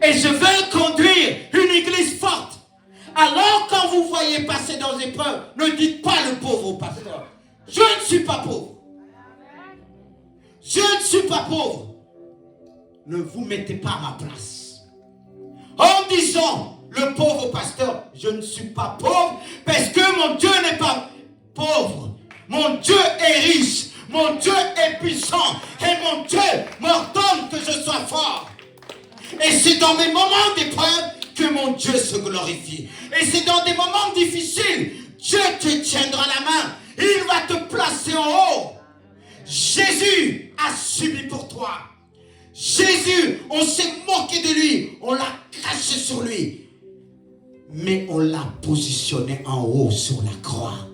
Et je veux conduire une église forte. Alors quand vous voyez passer dans les épreuves, ne dites pas le pauvre pasteur. Je ne suis pas pauvre. Je ne suis pas pauvre. Ne vous mettez pas à ma place. En disant le pauvre pasteur, je ne suis pas pauvre parce que mon Dieu n'est pas pauvre. Mon Dieu est riche. Mon Dieu est puissant. Et mon Dieu m'ordonne que je sois fort. Et c'est dans mes moments d'épreuve que mon Dieu se glorifie. Et c'est dans des moments difficiles, Dieu te tiendra la main. Il va te placer en haut. Jésus a subi pour toi. Jésus, on s'est moqué de lui. On l'a craché sur lui. Mais on l'a positionné en haut sur la croix.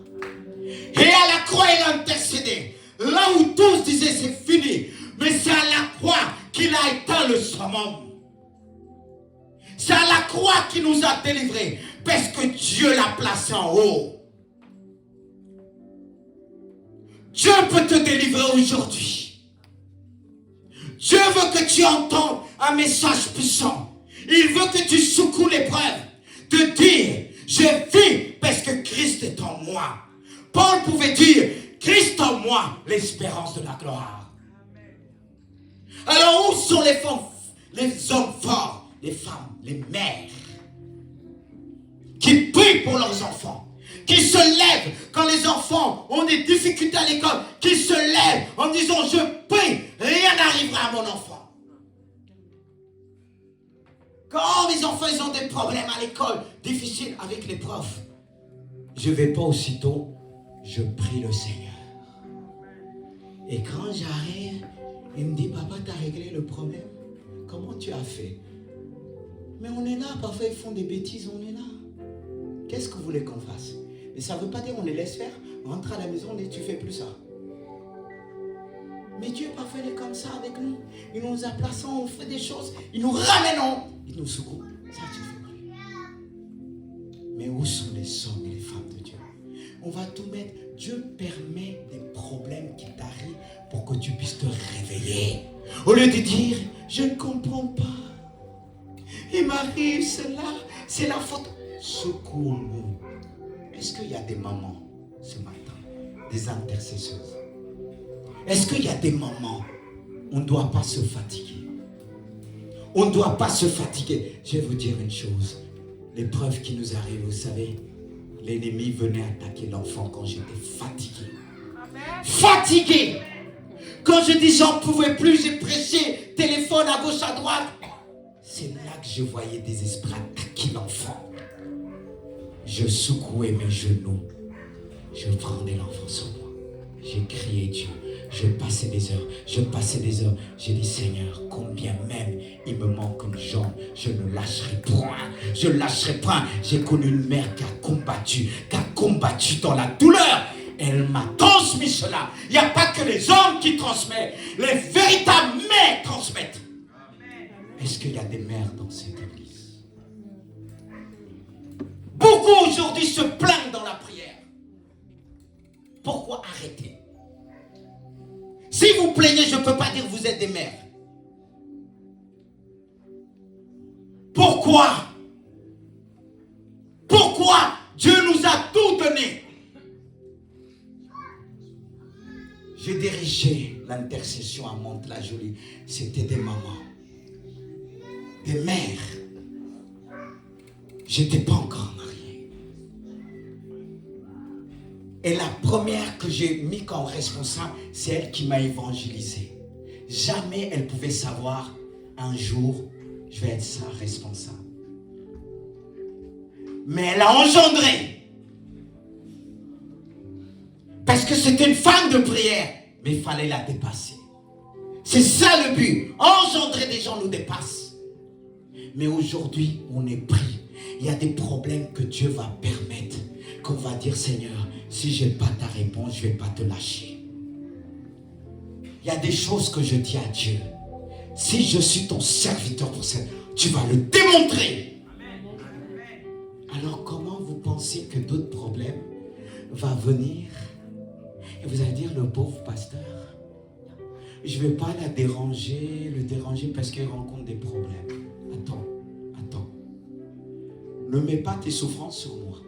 Et à la croix, il a intercédé. Là où tous disaient c'est fini. Mais c'est à la croix qu'il a éteint le summum. C'est à la croix qu'il nous a délivrés. Parce que Dieu l'a placé en haut. Dieu peut te délivrer aujourd'hui. Dieu veut que tu entendes un message puissant. Il veut que tu secoues l'épreuve. De dire, je vis parce que Christ est en moi. Paul pouvait dire, Christ en moi, l'espérance de la gloire. Alors où sont les femmes, les hommes forts, les femmes, les mères qui prient pour leurs enfants, qui se lèvent quand les enfants ont des difficultés à l'école, qui se lèvent en disant je prie, rien n'arrivera à mon enfant. Quand mes enfants ils ont des problèmes à l'école, difficiles avec les profs, je ne vais pas aussitôt, je prie le Seigneur. Et quand j'arrive, il me dit, papa, tu as réglé le problème? Comment tu as fait? Mais on est là, parfois ils font des bêtises, on est là. Qu'est-ce que vous voulez qu'on fasse? Mais ça ne veut pas dire qu'on les laisse faire. On rentre à la maison et tu ne fais plus ça. Mais Dieu parfois il est comme ça avec nous. Il nous a placés, on fait des choses, il nous ramène, il nous secoue. Ça tu fais plus. Mais où sont les hommes et les femmes de Dieu? On va tout mettre. Dieu permet des problèmes qui t'arrivent pour que tu puisses te réveiller. Au lieu de dire, je ne comprends pas. Il m'arrive cela, c'est la faute. Secours-nous. Est-ce qu'il y a des mamans ce matin, des intercesseuses? Est-ce qu'il y a des mamans? On ne doit pas se fatiguer. On ne doit pas se fatiguer. Je vais vous dire une chose. L'épreuve qui nous arrive, vous savez, l'ennemi venait attaquer l'enfant quand j'étais fatigué. Amen. Fatigué. Quand je dis j'en pouvais plus, j'ai prêché, téléphone à gauche, à droite. C'est là que je voyais des esprits attaquer l'enfant. Je secouais mes genoux. Je prenais l'enfant sur moi. J'ai crié Dieu. Je passais des heures. J'ai dit Seigneur, combien même il me manque une jambe, je ne lâcherai point. Je ne lâcherai point. J'ai connu une mère qui a combattu dans la douleur. Elle m'a transmis cela. Il n'y a pas que les hommes qui transmettent. Les véritables mères transmettent. Est-ce qu'il y a des mères dans cette église? Beaucoup aujourd'hui se plaignent dans la prière. Pourquoi arrêter? Si vous plaignez, je ne peux pas dire que vous êtes des mères. Pourquoi? Pourquoi Dieu nous a tout donné? J'ai dirigé l'intercession à Mantes-la-Jolie. C'était des mamans, des mères. Je n'étais pas encore marié. Et la première que j'ai mis comme responsable, c'est elle qui m'a évangélisé. Jamais elle pouvait savoir, un jour, je vais être sa responsable. Mais elle a engendré. Parce que c'était une femme de prière. Mais il fallait la dépasser. C'est ça le but. Engendrer des gens nous dépasse. Mais aujourd'hui, on est pris. Il y a des problèmes que Dieu va permettre. Qu'on va dire, Seigneur, si je n'ai pas ta réponse, je ne vais pas te lâcher. Il y a des choses que je dis à Dieu. Si je suis ton serviteur pour ça, tu vas le démontrer. Alors comment vous pensez que d'autres problèmes vont venir et vous allez dire, le pauvre pasteur, je ne vais pas le déranger parce qu'il rencontre des problèmes. Attends. Ne mets pas tes souffrances sur moi.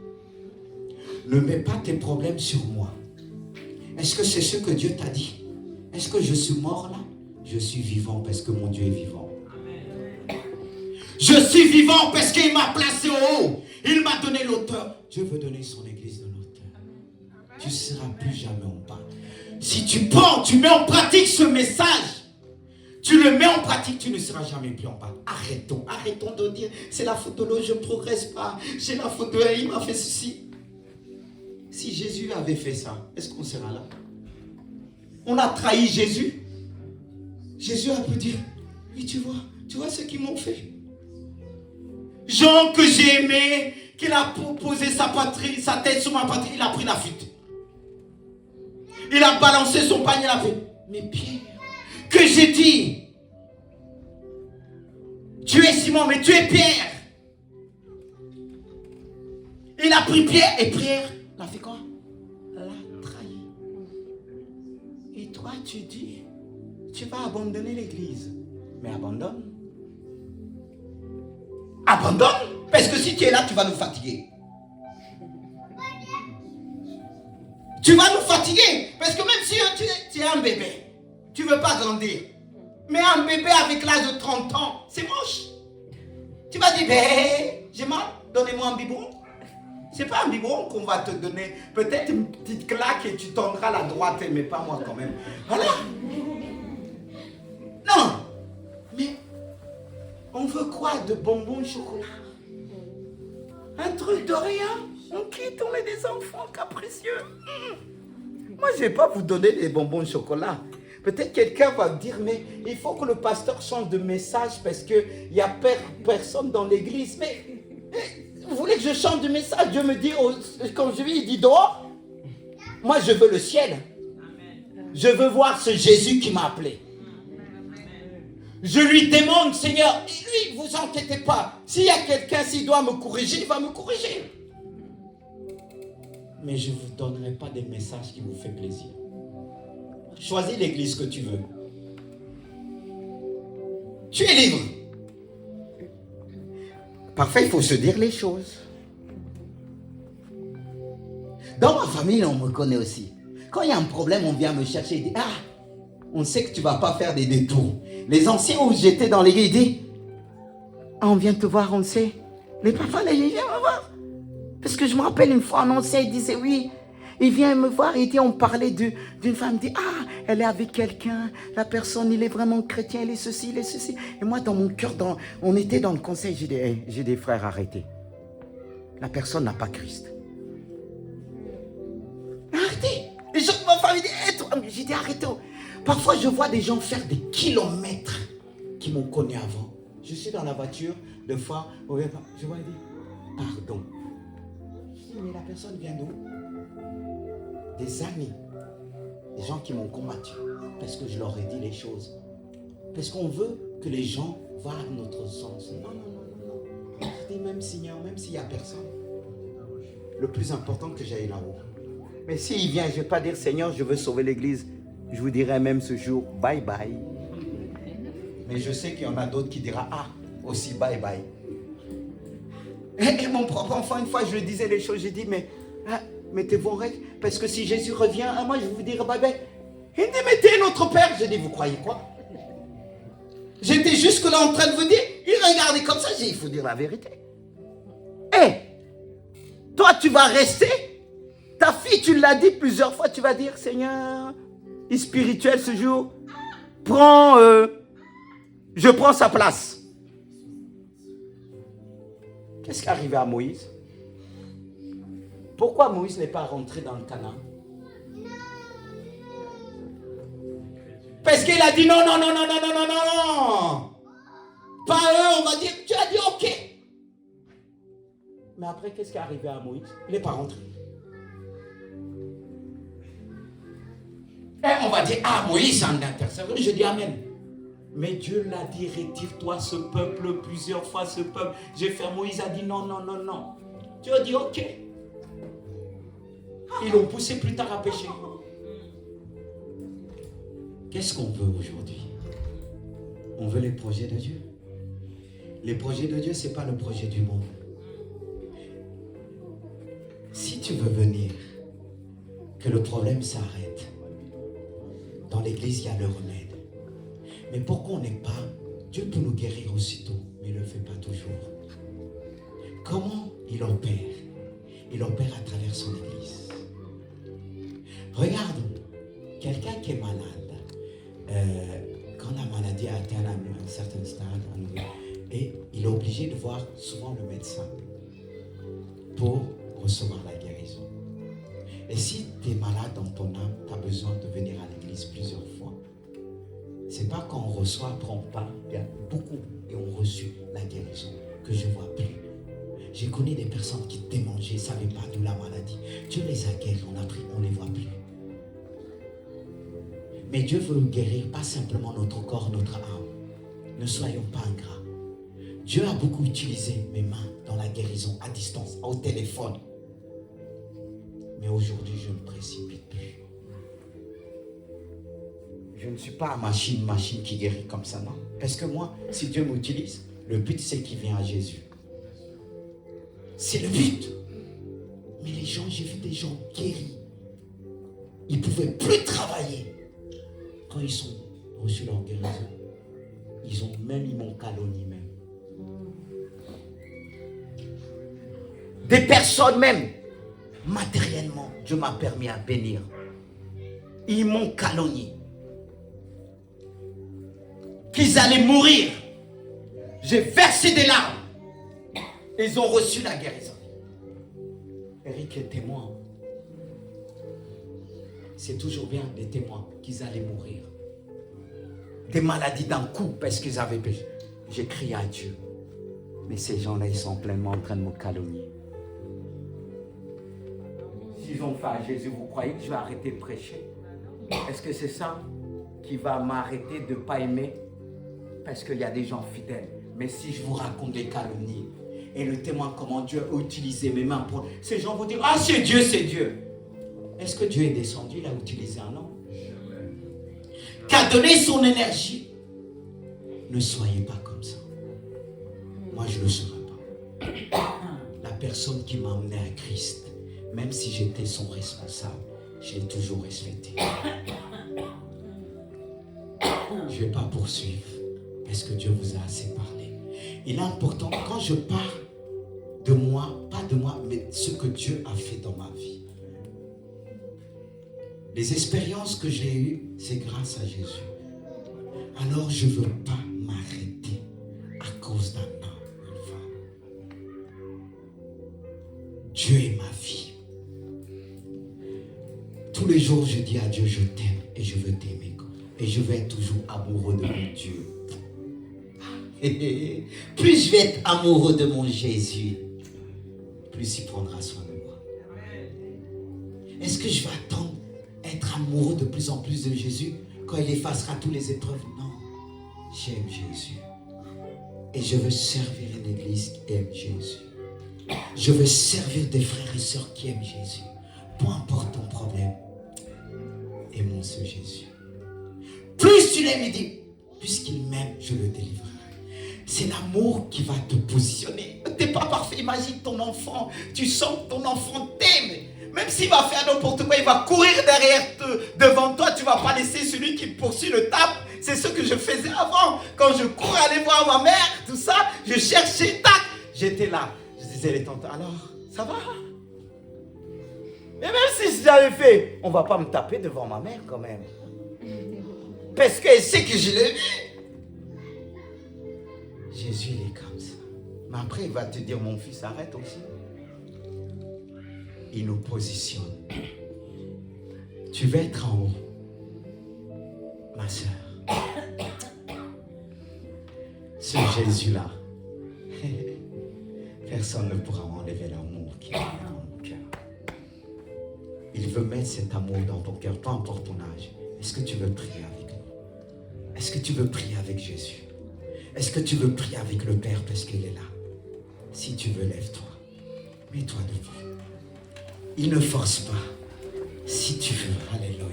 Ne mets pas tes problèmes sur moi. Est-ce que c'est ce que Dieu t'a dit? Est-ce que je suis mort là? Je suis vivant parce que mon Dieu est vivant. Je suis vivant parce qu'il m'a placé au haut. Il m'a donné l'auteur. Dieu veut donner son église de l'auteur. Tu ne seras plus jamais en bas. Si tu prends, tu mets en pratique ce message, tu le mets en pratique, tu ne seras jamais plus en bas. Arrêtons de dire, c'est la faute de l'autre, je ne progresse pas. C'est la faute de l'autre, il m'a fait ceci. Si Jésus avait fait ça, est-ce qu'on sera là? On a trahi Jésus. Jésus a pu dire, oui, tu vois ce qu'ils m'ont fait. Jean que j'ai aimé, qu'il a posé sa tête sur ma patrie, il a pris la fuite. Il a balancé son panier, il a fait, mais Pierre, que j'ai dit, tu es Simon, mais tu es Pierre. Il a pris Pierre et Pierre l'a fait quoi? L'a trahi. Et toi, tu dis, tu vas abandonner l'église. Mais abandonne. Abandonne. Parce que si tu es là, tu vas nous fatiguer. Tu vas nous fatiguer. Parce que même si tu es un bébé, tu ne veux pas grandir. Mais un bébé avec l'âge de 30 ans, c'est moche. Tu vas dire, j'ai mal, donnez-moi un biberon. C'est pas un biberon qu'on va te donner. Peut-être une petite claque et tu tendras la droite, mais pas moi quand même. Voilà. Non. Mais on veut quoi? De bonbons chocolat? Un truc de rien? On quitte, on est des enfants capricieux. Moi, je ne vais pas vous donner des bonbons chocolat. Peut-être quelqu'un va me dire, mais il faut que le pasteur change de message parce qu'il n'y a personne dans l'église. Mais vous voulez que je change de message? Dieu me dit, quand je vis, il dit dehors. Moi, je veux le ciel. Je veux voir ce Jésus qui m'a appelé. Je lui demande, Seigneur, lui, vous inquiétez pas. S'il y a quelqu'un, s'il doit me corriger, il va me corriger. Mais je ne vous donnerai pas des messages qui vous font plaisir. Choisis l'église que tu veux. Tu es libre. Parfois, il faut se dire les choses. Dans ma famille, on me connaît aussi. Quand il y a un problème, on vient me chercher et dit, on sait que tu ne vas pas faire des détours. Les anciens où j'étais dans l'église, ils disent, on vient te voir, on sait. Les papas, ils viennent me voir. Parce que je me rappelle une fois, un ancien, il disait, oui, il vient me voir, il dit, on parlait d'une femme, il dit, elle est avec quelqu'un, la personne, il est vraiment chrétien, il est ceci, il est ceci. Et moi, dans mon cœur, on était dans le conseil, j'ai dit, j'ai des frères, arrêtez. La personne n'a pas Christ. Arrêtez. Les gens de ma famille disent, j'ai dit, arrêtez. Parfois, je vois des gens faire des kilomètres qui m'ont connu avant. Je suis dans la voiture, deux fois, je vois, il dit, pardon. Mais la personne vient d'où? Des amis, des gens qui m'ont combattu parce que je leur ai dit les choses. Parce qu'on veut que les gens voient notre sens. Non. Je dis, même Seigneur, même s'il n'y a personne, le plus important que j'aille là-haut. Mais s'il vient, je ne vais pas dire, Seigneur, je veux sauver l'église. Je vous dirai même ce jour, bye bye. Mais je sais qu'il y en a d'autres qui diront, aussi bye bye. Et mon propre enfant, une fois, je lui disais les choses, j'ai dit, mettez-vous en règle, parce que si Jésus revient, moi, je vais vous dire bye bye. Il dit, mettez notre Père. J'ai dit, vous croyez quoi? J'étais jusque là en train de vous dire, il regardait comme ça, j'ai dit, il faut dire la vérité. Toi, tu vas rester Ta fille, tu l'as dit plusieurs fois, tu vas dire, Seigneur, il est spirituel ce jour, je prends sa place. Qu'est-ce qui est arrivé à Moïse? Pourquoi Moïse n'est pas rentré dans le Canaan? Parce qu'il a dit non, non, non, non, non, non, non, non. Pas eux, on va dire, tu as dit ok. Mais après, qu'est-ce qui est arrivé à Moïse? Il n'est pas rentré. Et on va dire, ah, Moïse en intercède. Je dis amen. Mais Dieu l'a dit, retire-toi ce peuple plusieurs fois, ce peuple. J'ai fait, Moïse a dit non, non, non, non. Dieu a dit ok. Ils l'ont poussé plus tard à pécher. Qu'est-ce qu'on veut aujourd'hui? On veut les projets de Dieu. Les projets de Dieu, ce n'est pas le projet du monde. Si tu veux venir, que le problème s'arrête. Dans l'église, il y a le remède. Mais pourquoi on n'est pas, Dieu peut nous guérir aussitôt, mais il ne le fait pas toujours. Comment il opère? Il opère à travers son église. Regarde, quelqu'un qui est malade, quand la maladie a atteint un certain stade, et il est obligé de voir souvent le médecin pour recevoir la guérison. Et si tu es malade dans ton âme, tu as besoin de venir à l'église plusieurs fois. C'est pas quand on reçoit, après on part, il y a beaucoup et ont reçu la guérison que je ne vois plus. J'ai connu des personnes qui démangeaient, ne savaient pas d'où la maladie. Dieu les a guéris, on a pris, on ne les voit plus. Mais Dieu veut guérir pas simplement notre corps, notre âme. Ne soyons pas ingrats. Dieu a beaucoup utilisé mes mains dans la guérison, à distance, au téléphone. Mais aujourd'hui, je ne précipite plus. Je ne suis pas machine qui guérit comme ça, non. Parce que moi, si Dieu m'utilise, le but c'est qu'il vienne à Jésus. C'est le but. Mais les gens, j'ai vu des gens guéris. Ils ne pouvaient plus travailler. Quand ils ont reçu leur guérison, ils m'ont calomnié même. Des personnes même, matériellement, Dieu m'a permis à bénir. Ils m'ont calomnié. Qu'ils allaient mourir. J'ai versé des larmes. Ils ont reçu la guérison. Eric est témoin. C'est toujours bien des témoins qu'ils allaient mourir. Des maladies d'un coup parce qu'ils avaient péché. J'ai crié à Dieu. Mais ces gens-là, ils sont pleinement en train de me calomnier. S'ils ont fait à Jésus, vous croyez que je vais arrêter de prêcher? Est-ce que c'est ça qui va m'arrêter de ne pas aimer? Parce qu'il y a des gens fidèles. Mais si je vous raconte des calomnies et le témoin comment Dieu a utilisé mes mains pour... Ces gens vont dire, ah c'est Dieu, c'est Dieu. Est-ce que Dieu est descendu, il a utilisé un homme qui a donné son énergie? Ne soyez pas comme ça. Moi, je ne le serai pas. La personne qui m'a emmené à Christ, même si j'étais son responsable, je l'ai toujours respecté. Je ne vais pas poursuivre, parce que Dieu vous a assez parlé. Il est important, quand je parle de moi, pas de moi, mais ce que Dieu a fait dans ma vie. Les expériences que j'ai eues, c'est grâce à Jésus. Alors je ne veux pas m'arrêter à cause d'un homme, une femme. Dieu est ma vie. Tous les jours, je dis à Dieu, je t'aime et je veux t'aimer. Et je vais être toujours amoureux de mon Dieu. Plus je vais être amoureux de mon Jésus, plus il prendra soin de moi. Est-ce que je vais attendre être amoureux de plus en plus de Jésus quand il effacera toutes les épreuves? Non, j'aime Jésus. Et je veux servir une église qui aime Jésus. Je veux servir des frères et sœurs qui aiment Jésus. Peu importe ton problème, aimons ce Jésus. Plus tu l'aimes, il dit, puisqu'il m'aime, je le délivrerai. C'est l'amour qui va te positionner. Tu n'es pas parfait. Imagine ton enfant. Tu sens que ton enfant t'aime. Même s'il va faire n'importe quoi, il va courir devant toi. Tu ne vas pas laisser celui qui te poursuit le tape. C'est ce que je faisais avant. Quand je courais aller voir ma mère, tout ça, je cherchais, tac. J'étais là. Je disais les tantes, alors, ça va? Et même si je l'avais fait, on va pas me taper devant ma mère quand même. Parce qu'elle sait que je l'ai vu. Jésus, il est comme ça. Mais après, il va te dire, mon fils, arrête aussi. Il nous positionne. Tu veux être en haut, ma soeur. Ce Jésus-là, personne ne pourra enlever l'amour qui est dans mon cœur. Il veut mettre cet amour dans ton cœur, peu importe ton âge. Est-ce que tu veux prier avec nous? Est-ce que tu veux prier avec Jésus? Est-ce que tu veux prier avec le Père parce qu'il est là? Si tu veux, lève-toi. Mets-toi debout. Il ne force pas. Si tu veux, alléluia.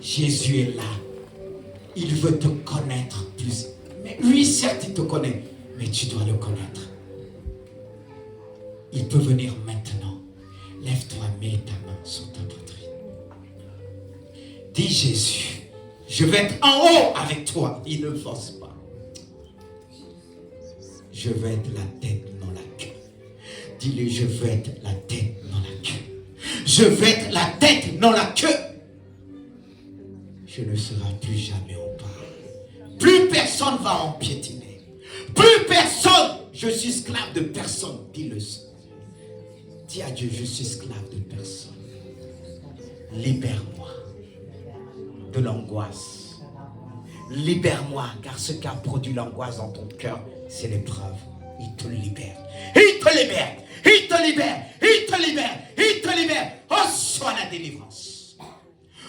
Jésus est là. Il veut te connaître plus. Mais lui, certes, il te connaît, mais tu dois le connaître. Il peut venir maintenant. Lève-toi, mets ta main sur ta poitrine. Dis Jésus, je vais être en haut avec toi. Il ne force pas. Je veux être la tête, non la queue. Dis-le, je veux être la tête, non la queue. Je veux être la tête, non la queue. Je ne serai plus jamais au bas. Plus personne va en piétiner. Plus personne. Je suis esclave de personne. Dis-le. Dis à Dieu, je suis esclave de personne. Libère-moi de l'angoisse. Libère-moi, car ce qui a produit l'angoisse dans ton cœur, c'est l'épreuve. Il te libère. Il te libère. Il te libère. Il te libère. Il te libère. Reçois la délivrance.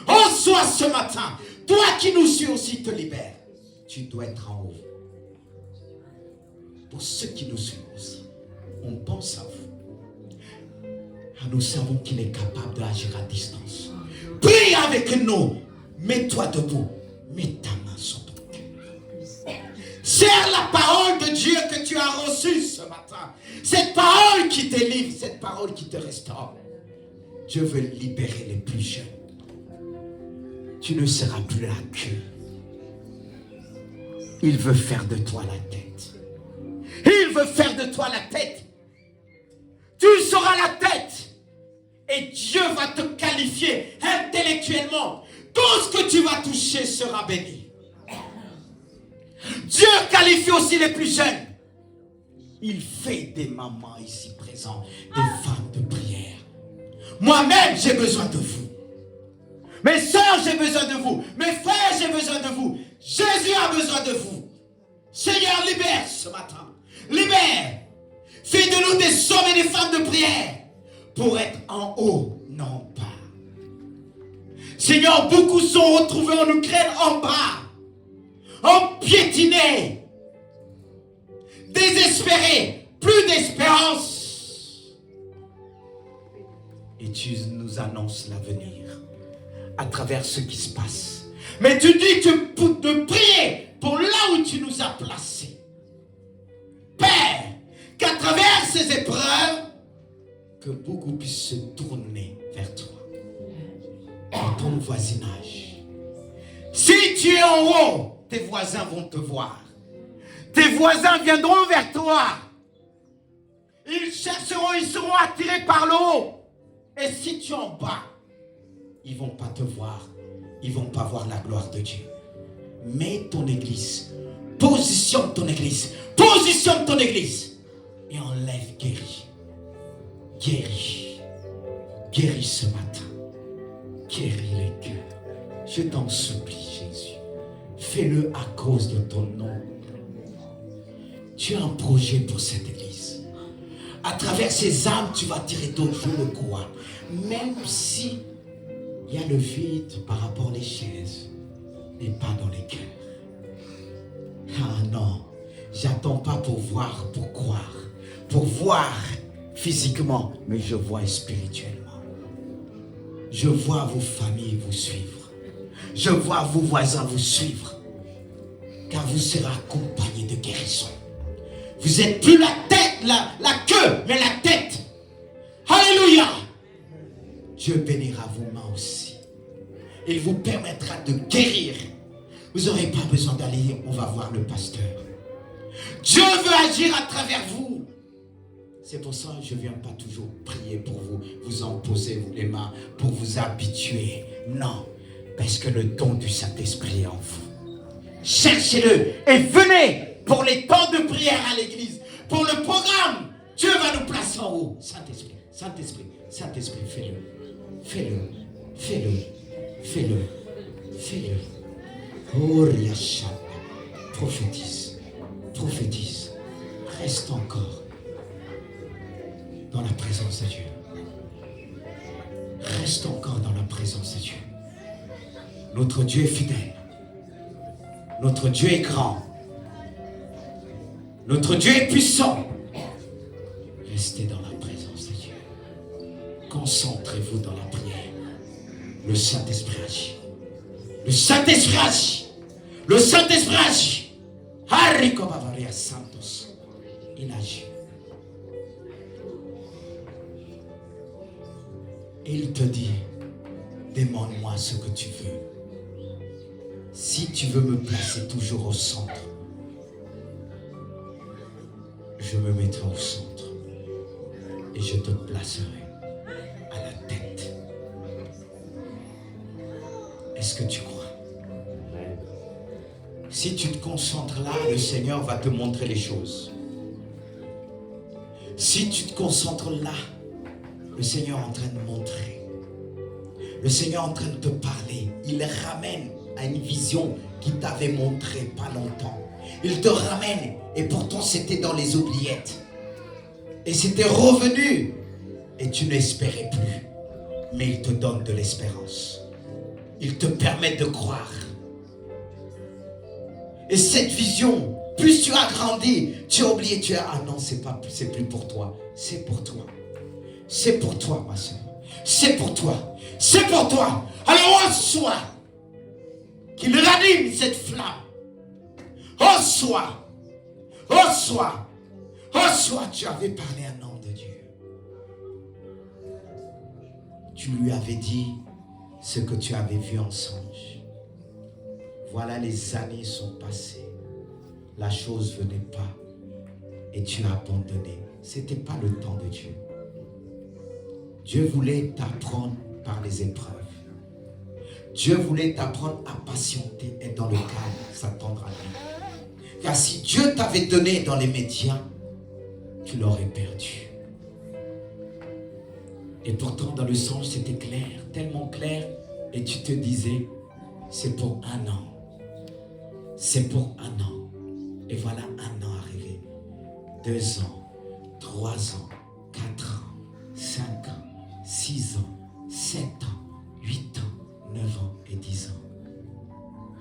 Reçois ce matin. Toi qui nous suis aussi, te libère. Tu dois être en haut. Pour ceux qui nous suivent aussi, on pense à vous. Nous savons qu'il est capable d'agir à distance. Prie avec nous. Mets-toi debout. Mets ta main sur ton cœur. Serre la parole de Dieu que tu as reçue ce matin. Cette parole qui te livre, cette parole qui te restaure. Dieu veut libérer les plus jeunes. Tu ne seras plus la queue. Il veut faire de toi la tête. Il veut faire de toi la tête. Tu seras la tête. Et Dieu va te qualifier intellectuellement. Tout ce que tu vas toucher sera béni. Dieu qualifie aussi les plus jeunes. Il fait des mamans ici présentes, des femmes de prière. Moi-même, j'ai besoin de vous. Mes soeurs, j'ai besoin de vous. Mes frères, j'ai besoin de vous. Jésus a besoin de vous. Seigneur, libère ce matin. Libère. Fais de nous des hommes et des femmes de prière pour être en haut, non pas. Seigneur, beaucoup sont retrouvés en Ukraine en bas, piétinés, désespérés, plus d'espérance. Et tu nous annonces l'avenir à travers ce qui se passe. Mais tu dis de prier pour là où tu nous as placés. Père, qu'à travers ces épreuves, que beaucoup puissent se tourner vers toi. Dans ton voisinage. Si tu es en haut, tes voisins vont te voir. Tes voisins viendront vers toi. Ils chercheront, ils seront attirés par le haut. Et si tu es en bas, ils ne vont pas te voir. Ils ne vont pas voir la gloire de Dieu. Mets ton église. Positionne ton église. Positionne ton église. Et enlève guéris. Guéris. Guéris ce matin. Guéris les cœurs. Je t'en supplie, Jésus. Fais-le à cause de ton nom. Tu as un projet pour cette église. À travers ces âmes, tu vas tirer d'autres, je le crois. Même si il y a le vide par rapport aux chaises, mais pas dans les cœurs. Ah non, j'attends pas pour voir, pour croire, pour voir physiquement, mais je vois spirituellement. Je vois vos familles vous suivre. Je vois vos voisins vous suivre. Car vous serez accompagnés de guérison. Vous n'êtes plus la tête, la queue, mais la tête. Alléluia. Dieu bénira vos mains aussi. Il vous permettra de guérir. Vous n'aurez pas besoin d'aller, on va voir le pasteur. Dieu veut agir à travers vous. C'est pour ça que je ne viens pas toujours prier pour vous, vous en poser les mains, pour vous habituer. Non, parce que le don du Saint-Esprit est en vous. Cherchez-le et venez pour les temps de prière à l'église. Pour le programme, Dieu va nous placer en haut. Saint-Esprit, Saint-Esprit, Saint-Esprit, fais-le. Fais-le, fais-le, fais-le, fais-le. Oh, Riachana, prophétise, prophétise. Reste encore dans la présence de Dieu. Reste encore dans la présence de Dieu. Notre Dieu est fidèle. Notre Dieu est grand. Notre Dieu est puissant. Restez dans la présence de Dieu. Concentrez-vous dans la prière. Le Saint-Esprit agit. Le Saint-Esprit agit. Le Saint-Esprit agit. Hariko Bavaria Santos. Il agit. Et il te dit, demande-moi ce que tu veux. Si tu veux me placer toujours au centre, je me mettrai au centre et je te placerai à la tête. Est-ce que tu crois? Si tu te concentres là, le Seigneur va te montrer les choses. Si tu te concentres là, le Seigneur est en train de montrer. Le Seigneur est en train de te parler. Il ramène à une vision qu'il t'avait montrée pas longtemps. Il te ramène et pourtant c'était dans les oubliettes. Et c'était revenu et tu n'espérais plus. Mais il te donne de l'espérance. Il te permet de croire. Et cette vision, plus tu as grandi, tu as oublié, tu as, ah non, c'est plus pour toi. C'est pour toi. C'est pour toi, ma soeur. C'est pour toi. C'est pour toi. Alors reçois qu'il ranime cette flamme. Reçois. Reçois. Reçois. Tu avais parlé à un homme de Dieu. Tu lui avais dit ce que tu avais vu en songe. Voilà, les années sont passées. La chose ne venait pas. Et tu as abandonné. Ce n'était pas le temps de Dieu. Dieu voulait t'apprendre par les épreuves. Dieu voulait t'apprendre à patienter et dans le calme, s'attendre à lui. Car si Dieu t'avait donné dans les médias, tu l'aurais perdu. Et pourtant, dans le songe, c'était clair, tellement clair. Et tu te disais, c'est pour un an. C'est pour un an. Et voilà un an arrivé. 2 ans, 3 ans, 4 ans, 5 ans, 6 ans, 7 ans, 8 ans, 9 ans et 10 ans.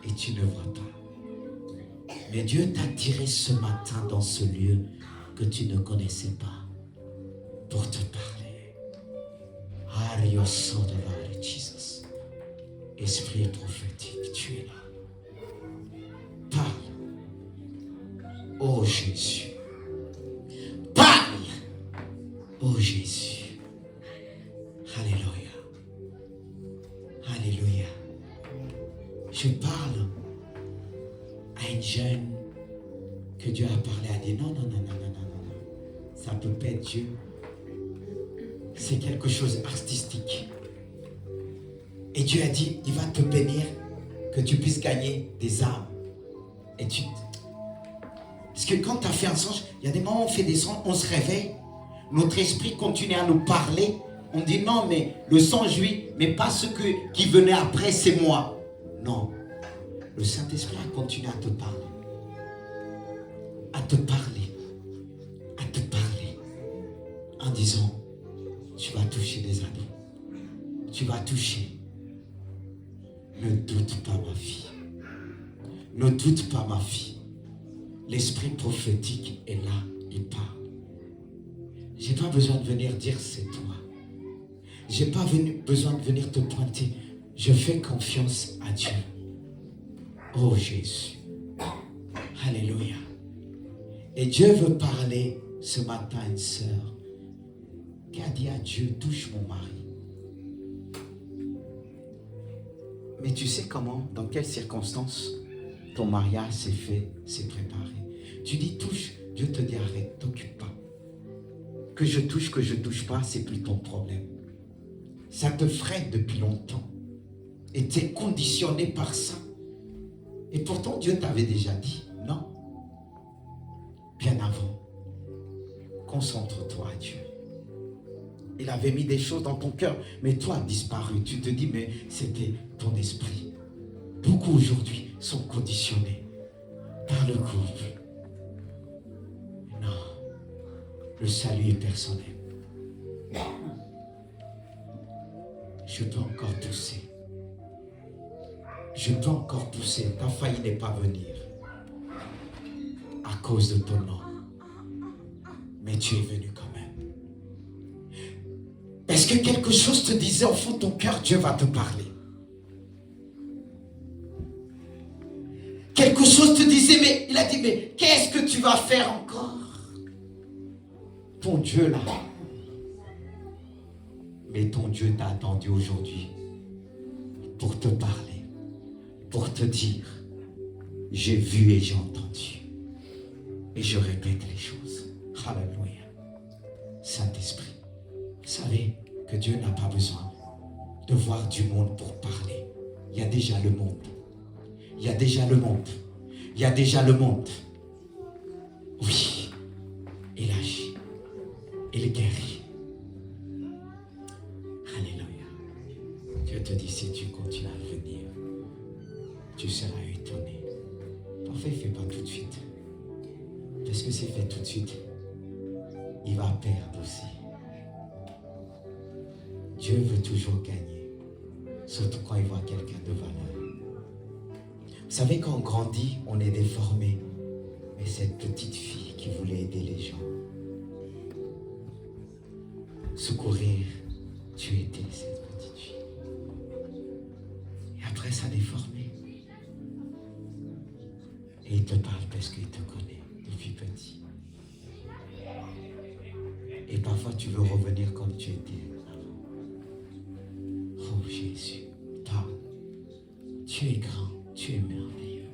Et tu ne vois pas. Mais Dieu t'a tiré ce matin dans ce lieu que tu ne connaissais pas pour te parler. Jesus. Esprit prophétique, tu es là. Parle. Oh Jésus. Parle. Oh Jésus. Alléluia. Alléluia. Je parle à une jeune que Dieu a parlé, a dit non. Ça ne peut pas être Dieu. C'est quelque chose d'artistique. Et Dieu a dit, il va te bénir, que tu puisses gagner des âmes. Et tu... Parce que quand tu as fait un songe, il y a des moments où on fait des songes, on se réveille, notre esprit continue à nous parler. On dit non, mais le songe, lui, mais pas ce qui venait après, c'est moi. Non. Le Saint-Esprit a continué à te parler. À te parler. À te parler. En disant, tu vas toucher des ados. Tu vas toucher. Ne doute pas, ma fille. Ne doute pas, ma fille. L'esprit prophétique est là, il parle. Je n'ai pas besoin de venir dire c'est toi. Je n'ai pas besoin de venir te pointer. Je fais confiance à Dieu. Oh Jésus. Alléluia. Et Dieu veut parler ce matin à une sœur qui a dit à Dieu, touche mon mari. Mais tu sais comment, dans quelles circonstances ton mariage s'est fait, s'est préparé. Tu dis touche, Dieu te dit arrête, t'occupe pas. que je touche pas, c'est plus ton problème. Ça te freine depuis longtemps. Et tu es conditionné par ça. Et pourtant, Dieu t'avait déjà dit, non. Bien avant, concentre-toi à Dieu. Il avait mis des choses dans ton cœur, mais toi, disparu. Tu te dis, mais c'était ton esprit. Beaucoup aujourd'hui sont conditionnés par le couple. Non, le salut est personnel. Je peux encore pousser. Je peux encore pousser. Ta faille n'est pas venir à cause de ton nom. Mais tu es venu quand même. Est-ce que quelque chose te disait au fond de ton cœur, Dieu va te parler? Quelque chose te disait, mais il a dit, mais qu'est-ce que tu vas faire encore? Ton Dieu là. Mais ton Dieu t'a attendu aujourd'hui pour te parler, pour te dire, j'ai vu et j'ai entendu. Et je répète les choses. Alléluia. Saint-Esprit, vous savez que Dieu n'a pas besoin de voir du monde pour parler. Il y a déjà le monde. Il y a déjà le monde. Il y a déjà le monde. Oui, il agit. Il guérit. Alléluia. Dieu te dit, si tu continues à venir, tu seras étonné. Parfois, il ne fait pas tout de suite. Parce que s'il fait tout de suite, il va perdre aussi. Dieu veut toujours gagner. Surtout quand il voit quelqu'un de valeur. Vous savez, quand on grandit, on est déformé. Mais cette petite fille qui voulait aider les gens, secourir, tu étais cette petite fille. Et après, ça déformé. Et il te parle parce qu'il te connaît depuis petit. Et parfois, tu veux revenir comme tu étais avant. Oh Jésus, parle. Tu es grand, tu es merveilleux.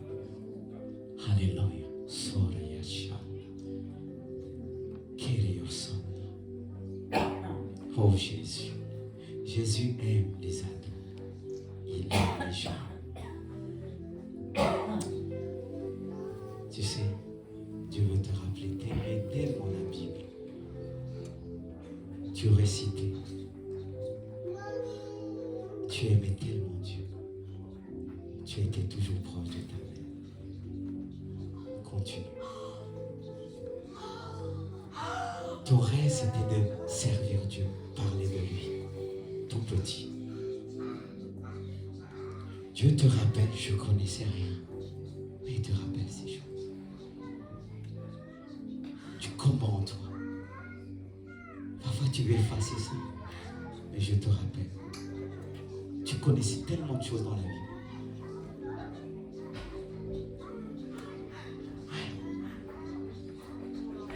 Alléluia. Soria Shana. Kyriosana. Oh Jésus. Jésus aime les ados. Il aime les gens. Tu sais, Dieu veut te rappeler, t'aimer tellement la Bible. Tu récitais. Tu aimais tellement Dieu. Tu étais toujours proche de ta mère. Continue. Ton rêve, c'était de servir Dieu, parler de lui, tout petit. Dieu te rappelle, je ne connaissais rien, mais il te rappelle ces choses. Tu comprends, toi. Parfois, tu veux effacer ça, mais je te rappelle. Tu connaissais tellement de choses dans la vie.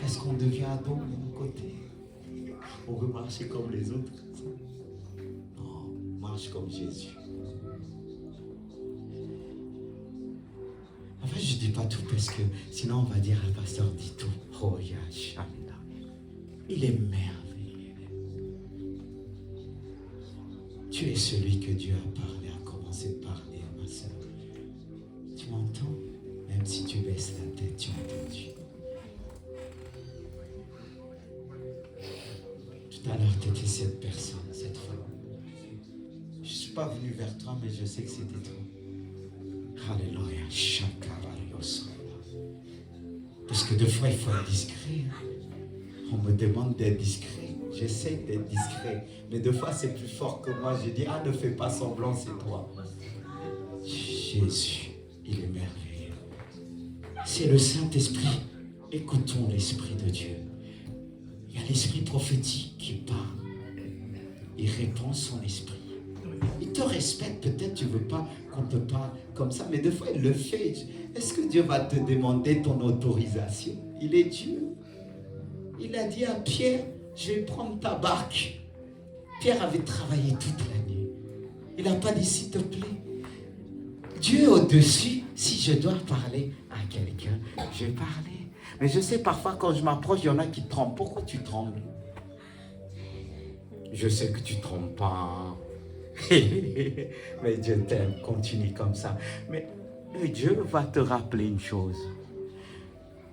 Est-ce qu'on devient ado de mon côté? On veut marcher comme les autres? Non, marche comme Jésus. En fait, je ne dis pas tout parce que sinon on va dire à le pasteur dit tout. Oh, Yahshua. Il est merveilleux. Tu es celui que Dieu a parlé, a commencé de parler à ma soeur. Tu m'entends? Même si tu baisses la tête, tu as entendu. Tout à l'heure, tu étais cette personne, cette femme. Je ne suis pas venu vers toi, mais je sais que c'était toi. Alléluia. Parce que des fois, il faut être discret. On me demande d'être discret. J'essaie d'être discret. Mais des fois, c'est plus fort que moi. Je dis, ah, ne fais pas semblant, c'est toi. Jésus, il est merveilleux. C'est le Saint-Esprit. Écoutons l'Esprit de Dieu. Il y a l'Esprit prophétique qui parle. Il répond son esprit. Il te respecte, peut-être tu ne veux pas qu'on te parle comme ça, mais des fois il le fait. Est-ce que Dieu va te demander ton autorisation? Il est Dieu. Il a dit à Pierre, je vais prendre ta barque. Pierre avait travaillé toute la nuit. Il n'a pas dit s'il te plaît. Dieu est au-dessus. Si je dois parler à quelqu'un, je vais parler. Mais je sais parfois quand je m'approche, il y en a qui tremblent. Pourquoi tu trembles? Je sais que tu ne trompes pas. Mais Dieu t'aime, continue comme ça. Mais Dieu va te rappeler une chose.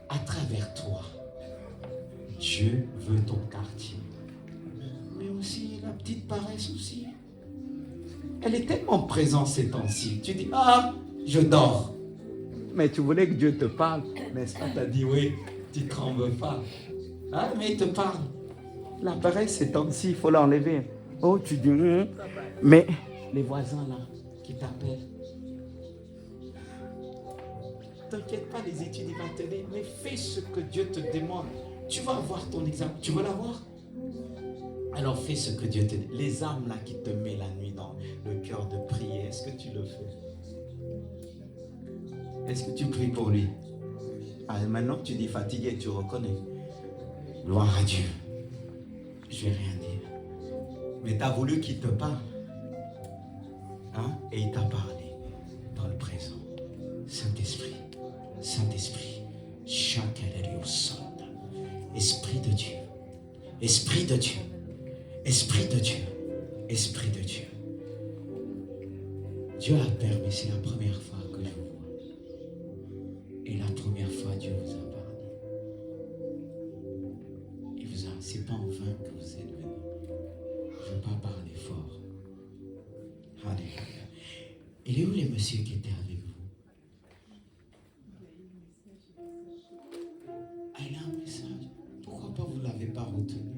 À travers toi, Dieu veut ton quartier. Mais aussi la petite paresse aussi. Elle est tellement présente ces temps-ci. Tu dis, ah, je dors. Mais tu voulais que Dieu te parle, n'est-ce pas? Tu as dit, oui, tu ne trembles pas. Hein? Mais il te parle. La paresse ces temps-ci, il faut l'enlever. Oh, tu dis, mais les voisins là, qui t'appellent. T'inquiète pas, les études, il va te dire, mais fais ce que Dieu te demande. Tu vas avoir ton examen. Tu veux l'avoir? Alors fais ce que Dieu te dit. Les âmes là qui te met la nuit dans le cœur de prier, est-ce que tu le fais? Est-ce que tu pries pour lui? Ah, maintenant que tu dis fatigué, tu reconnais. Gloire à Dieu. Je vais rien dire. Mais tu as voulu qu'il te parle. Hein? Et il t'a parlé dans le présent. Saint-Esprit, Saint-Esprit, chacun est au centre. Esprit de Dieu, Esprit de Dieu, Esprit de Dieu, Esprit de Dieu. Dieu a permis, c'est la première fois que je vous vois. Et la première fois, Dieu vous a parlé. Il vous a, c'est pas en vain que vous êtes venus. Je ne veux pas parler fort. Alléluia. Il est où les messieurs qui étaient avec vous? Ah, il a un message. Pourquoi pas vous ne l'avez pas retenu?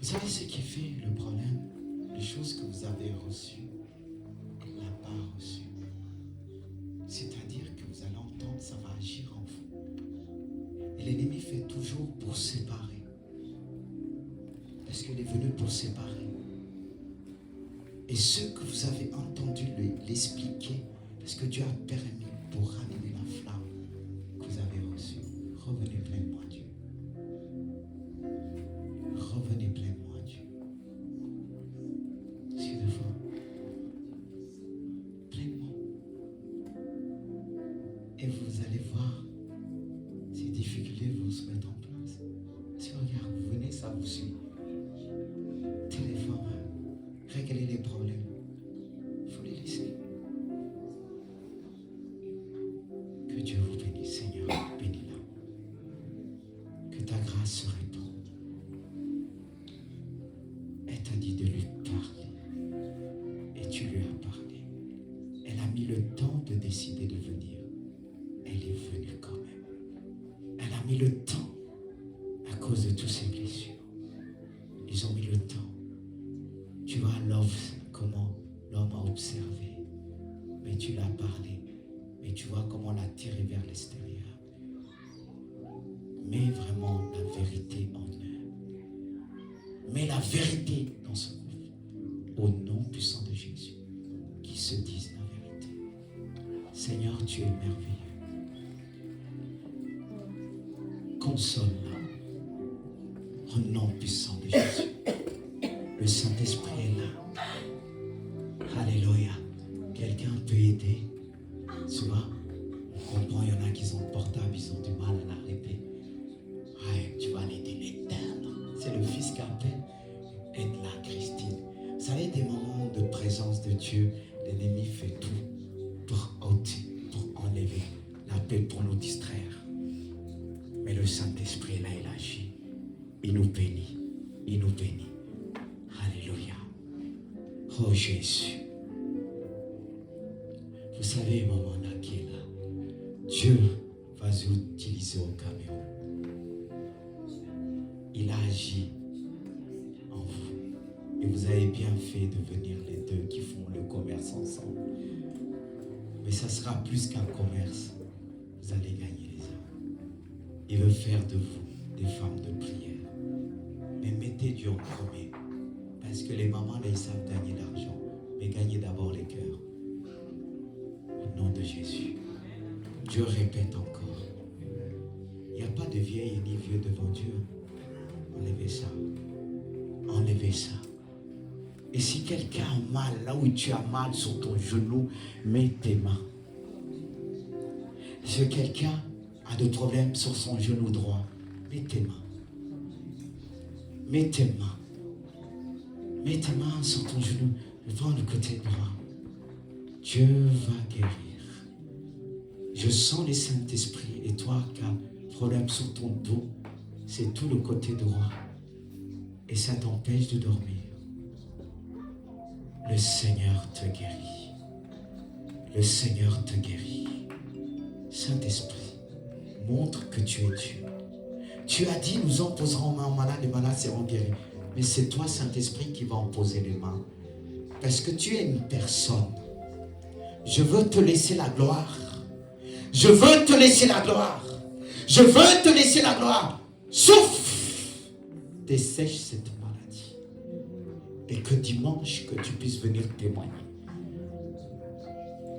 Vous savez ce qui fait le problème? Les choses que vous avez reçues, elle ne l'a pas reçue. C'est-à-dire que vous allez entendre, ça va agir en vous. Et l'ennemi fait toujours pour séparer. Parce qu'il est venu pour séparer. Et ce que vous avez entendu l'expliquer, parce que Dieu a permis pour ranimer la flamme que vous avez reçue. Revenez pleinement à Dieu. Revenez pleinement à Dieu. C'est de fois. Pleinement. Et vous allez voir, ces difficultés vont se mettre en place. Si regarde, vous venez, ça vous suit. Téléphone, régler les problèmes. Il faut les laisser. Que Dieu vous bénisse, Seigneur. Bénis-la. Que ta grâce se répande. Elle t'a dit de lui parler. Et tu lui as parlé. Elle a mis le temps de décider de venir. Elle est venue quand même. Elle a mis le temps à cause de toutes ses blessures. Ils ont mis le temps. Tu vois comment l'homme a observé. Mais tu l'as parlé. Mais tu vois comment on l'a tiré vers l'extérieur. Mets vraiment la vérité en eux. Mets la vérité dans ce couple. Au nom puissant de Jésus. Qui se disent la vérité. Seigneur, tu es merveilleux. Console-la. Au nom puissant de Jésus. Le Saint-Esprit est là. Alléluia. Quelqu'un peut aider. Tu vois, on comprend, il y en a qui sont portables, ils ont du mal à l'arrêter. Ouais, tu vas l'aider, l'éternel. C'est le Fils qui appelle. Aide-la, Christine. Vous savez, des moments de présence de Dieu, l'ennemi fait tout pour enlever l'appel, pour nous distraire. Mais le Saint-Esprit, là, il agit. Il nous bénit. Il nous bénit. Alléluia. Oh Jésus. Vous savez, maman là qui est là, Dieu va vous utiliser au Cameroun. Il a agi en vous. Et vous avez bien fait de venir les deux qui font le commerce ensemble. Mais ça sera plus qu'un commerce. Vous allez gagner les âmes. Il veut faire de vous des femmes de prière. Mais mettez Dieu en premier. Parce que les mamans, là, ils savent gagner l'argent. Mais gagnez d'abord les cœurs. Au nom de Jésus. Dieu répète encore. Il n'y a pas de vieille ni vieux devant Dieu. Enlevez ça. Enlevez ça. Et si quelqu'un a mal, là où tu as mal sur ton genou, mets tes mains. Si quelqu'un a des problèmes sur son genou droit, mets tes mains. Mets tes mains. Mets tes mains sur ton genou. Je prends le côté droit. Dieu va guérir. Je sens le Saint-Esprit. Et toi qui as un problème sur ton dos, c'est tout le côté droit. Et ça t'empêche de dormir. Le Seigneur te guérit. Le Seigneur te guérit. Saint-Esprit, montre que tu es Dieu. Tu as dit, nous en poserons main aux malades, les malades seront guéris. Mais c'est toi, Saint-Esprit, qui va en poser les mains. Parce que tu es une personne. Je veux te laisser la gloire. Je veux te laisser la gloire. Je veux te laisser la gloire. Souffle. Dessèche cette maladie. Et que dimanche, que tu puisses venir témoigner.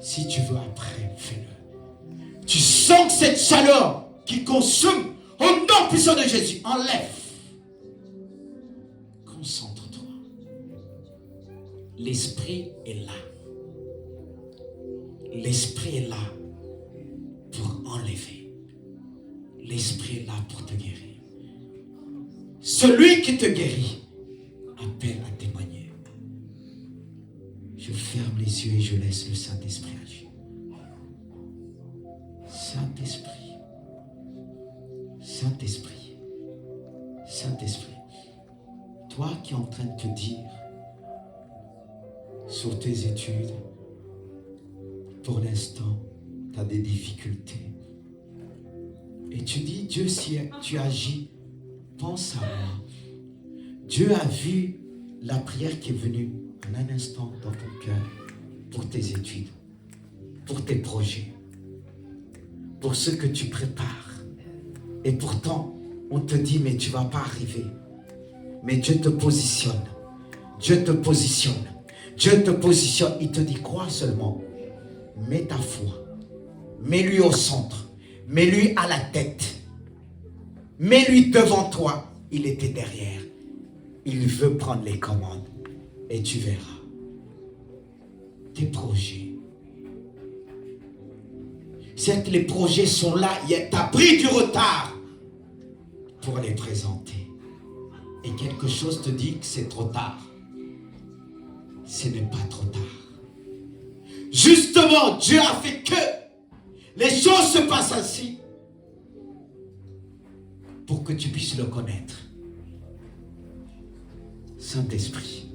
Si tu veux après, fais-le. Tu sens cette chaleur qui consume. Au nom puissant de Jésus, enlève. Concentre-toi. L'Esprit est là. L'Esprit est là pour enlever. L'Esprit est là pour te guérir. Celui qui te guérit appelle à témoigner. Je ferme les yeux et je laisse le Saint-Esprit agir. Saint-Esprit. Saint-Esprit, Saint-Esprit, toi qui es en train de te dire sur tes études, pour l'instant, tu as des difficultés. Et tu dis, Dieu, si tu agis, pense à moi. Dieu a vu la prière qui est venue en un instant dans ton cœur pour tes études, pour tes projets, pour ce que tu prépares. Et pourtant, on te dit, mais tu ne vas pas arriver. Mais Dieu te positionne. Dieu te positionne. Dieu te positionne. Il te dit, crois seulement. Mets ta foi. Mets-lui au centre. Mets-lui à la tête. Mets-lui devant toi. Il était derrière. Il veut prendre les commandes. Et tu verras. Tes projets. C'est que les projets sont là. Tu as pris du retard pour les présenter. Et quelque chose te dit que c'est trop tard. Ce n'est pas trop tard. Justement, Dieu a fait que les choses se passent ainsi pour que tu puisses le connaître. Saint-Esprit,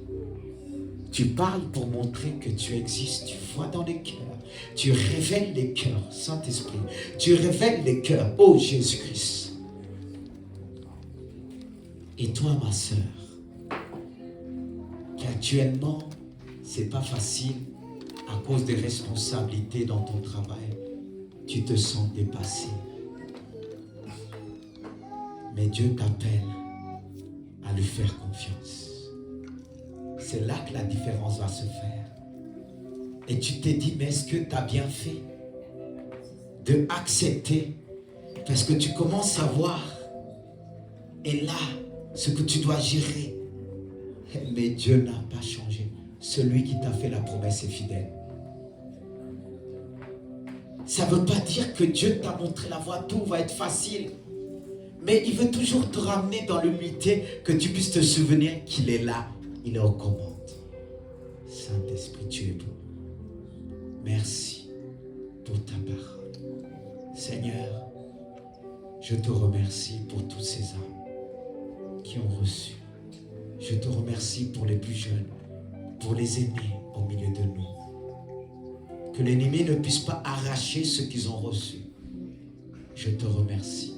tu parles pour montrer que tu existes. Tu vois dans les cœurs. Tu révèles les cœurs, Saint-Esprit. Tu révèles les cœurs, ô Jésus-Christ. Et toi, ma sœur, qui actuellement, c'est pas facile à cause des responsabilités dans ton travail, tu te sens dépassé. Mais Dieu t'appelle à lui faire confiance. C'est là que la différence va se faire. Et tu t'es dit, mais est-ce que tu as bien fait de accepter? Parce que tu commences à voir. Et là, ce que tu dois gérer. Mais Dieu n'a pas changé. Celui qui t'a fait la promesse est fidèle. Ça ne veut pas dire que Dieu t'a montré la voie, tout va être facile. Mais il veut toujours te ramener dans l'humilité, que tu puisses te souvenir qu'il est là. Il est aux commandes. Saint-Esprit, tu es beau. Merci pour ta parole. Seigneur, je te remercie pour tous ces âmes qui ont reçu. Je te remercie pour les plus jeunes, pour les aînés au milieu de nous. Que l'ennemi ne puisse pas arracher ce qu'ils ont reçu. Je te remercie.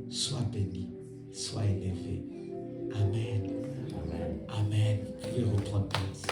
Sois béni, sois élevé. Amen. Amen. Amen. Vous pouvez reprendre place.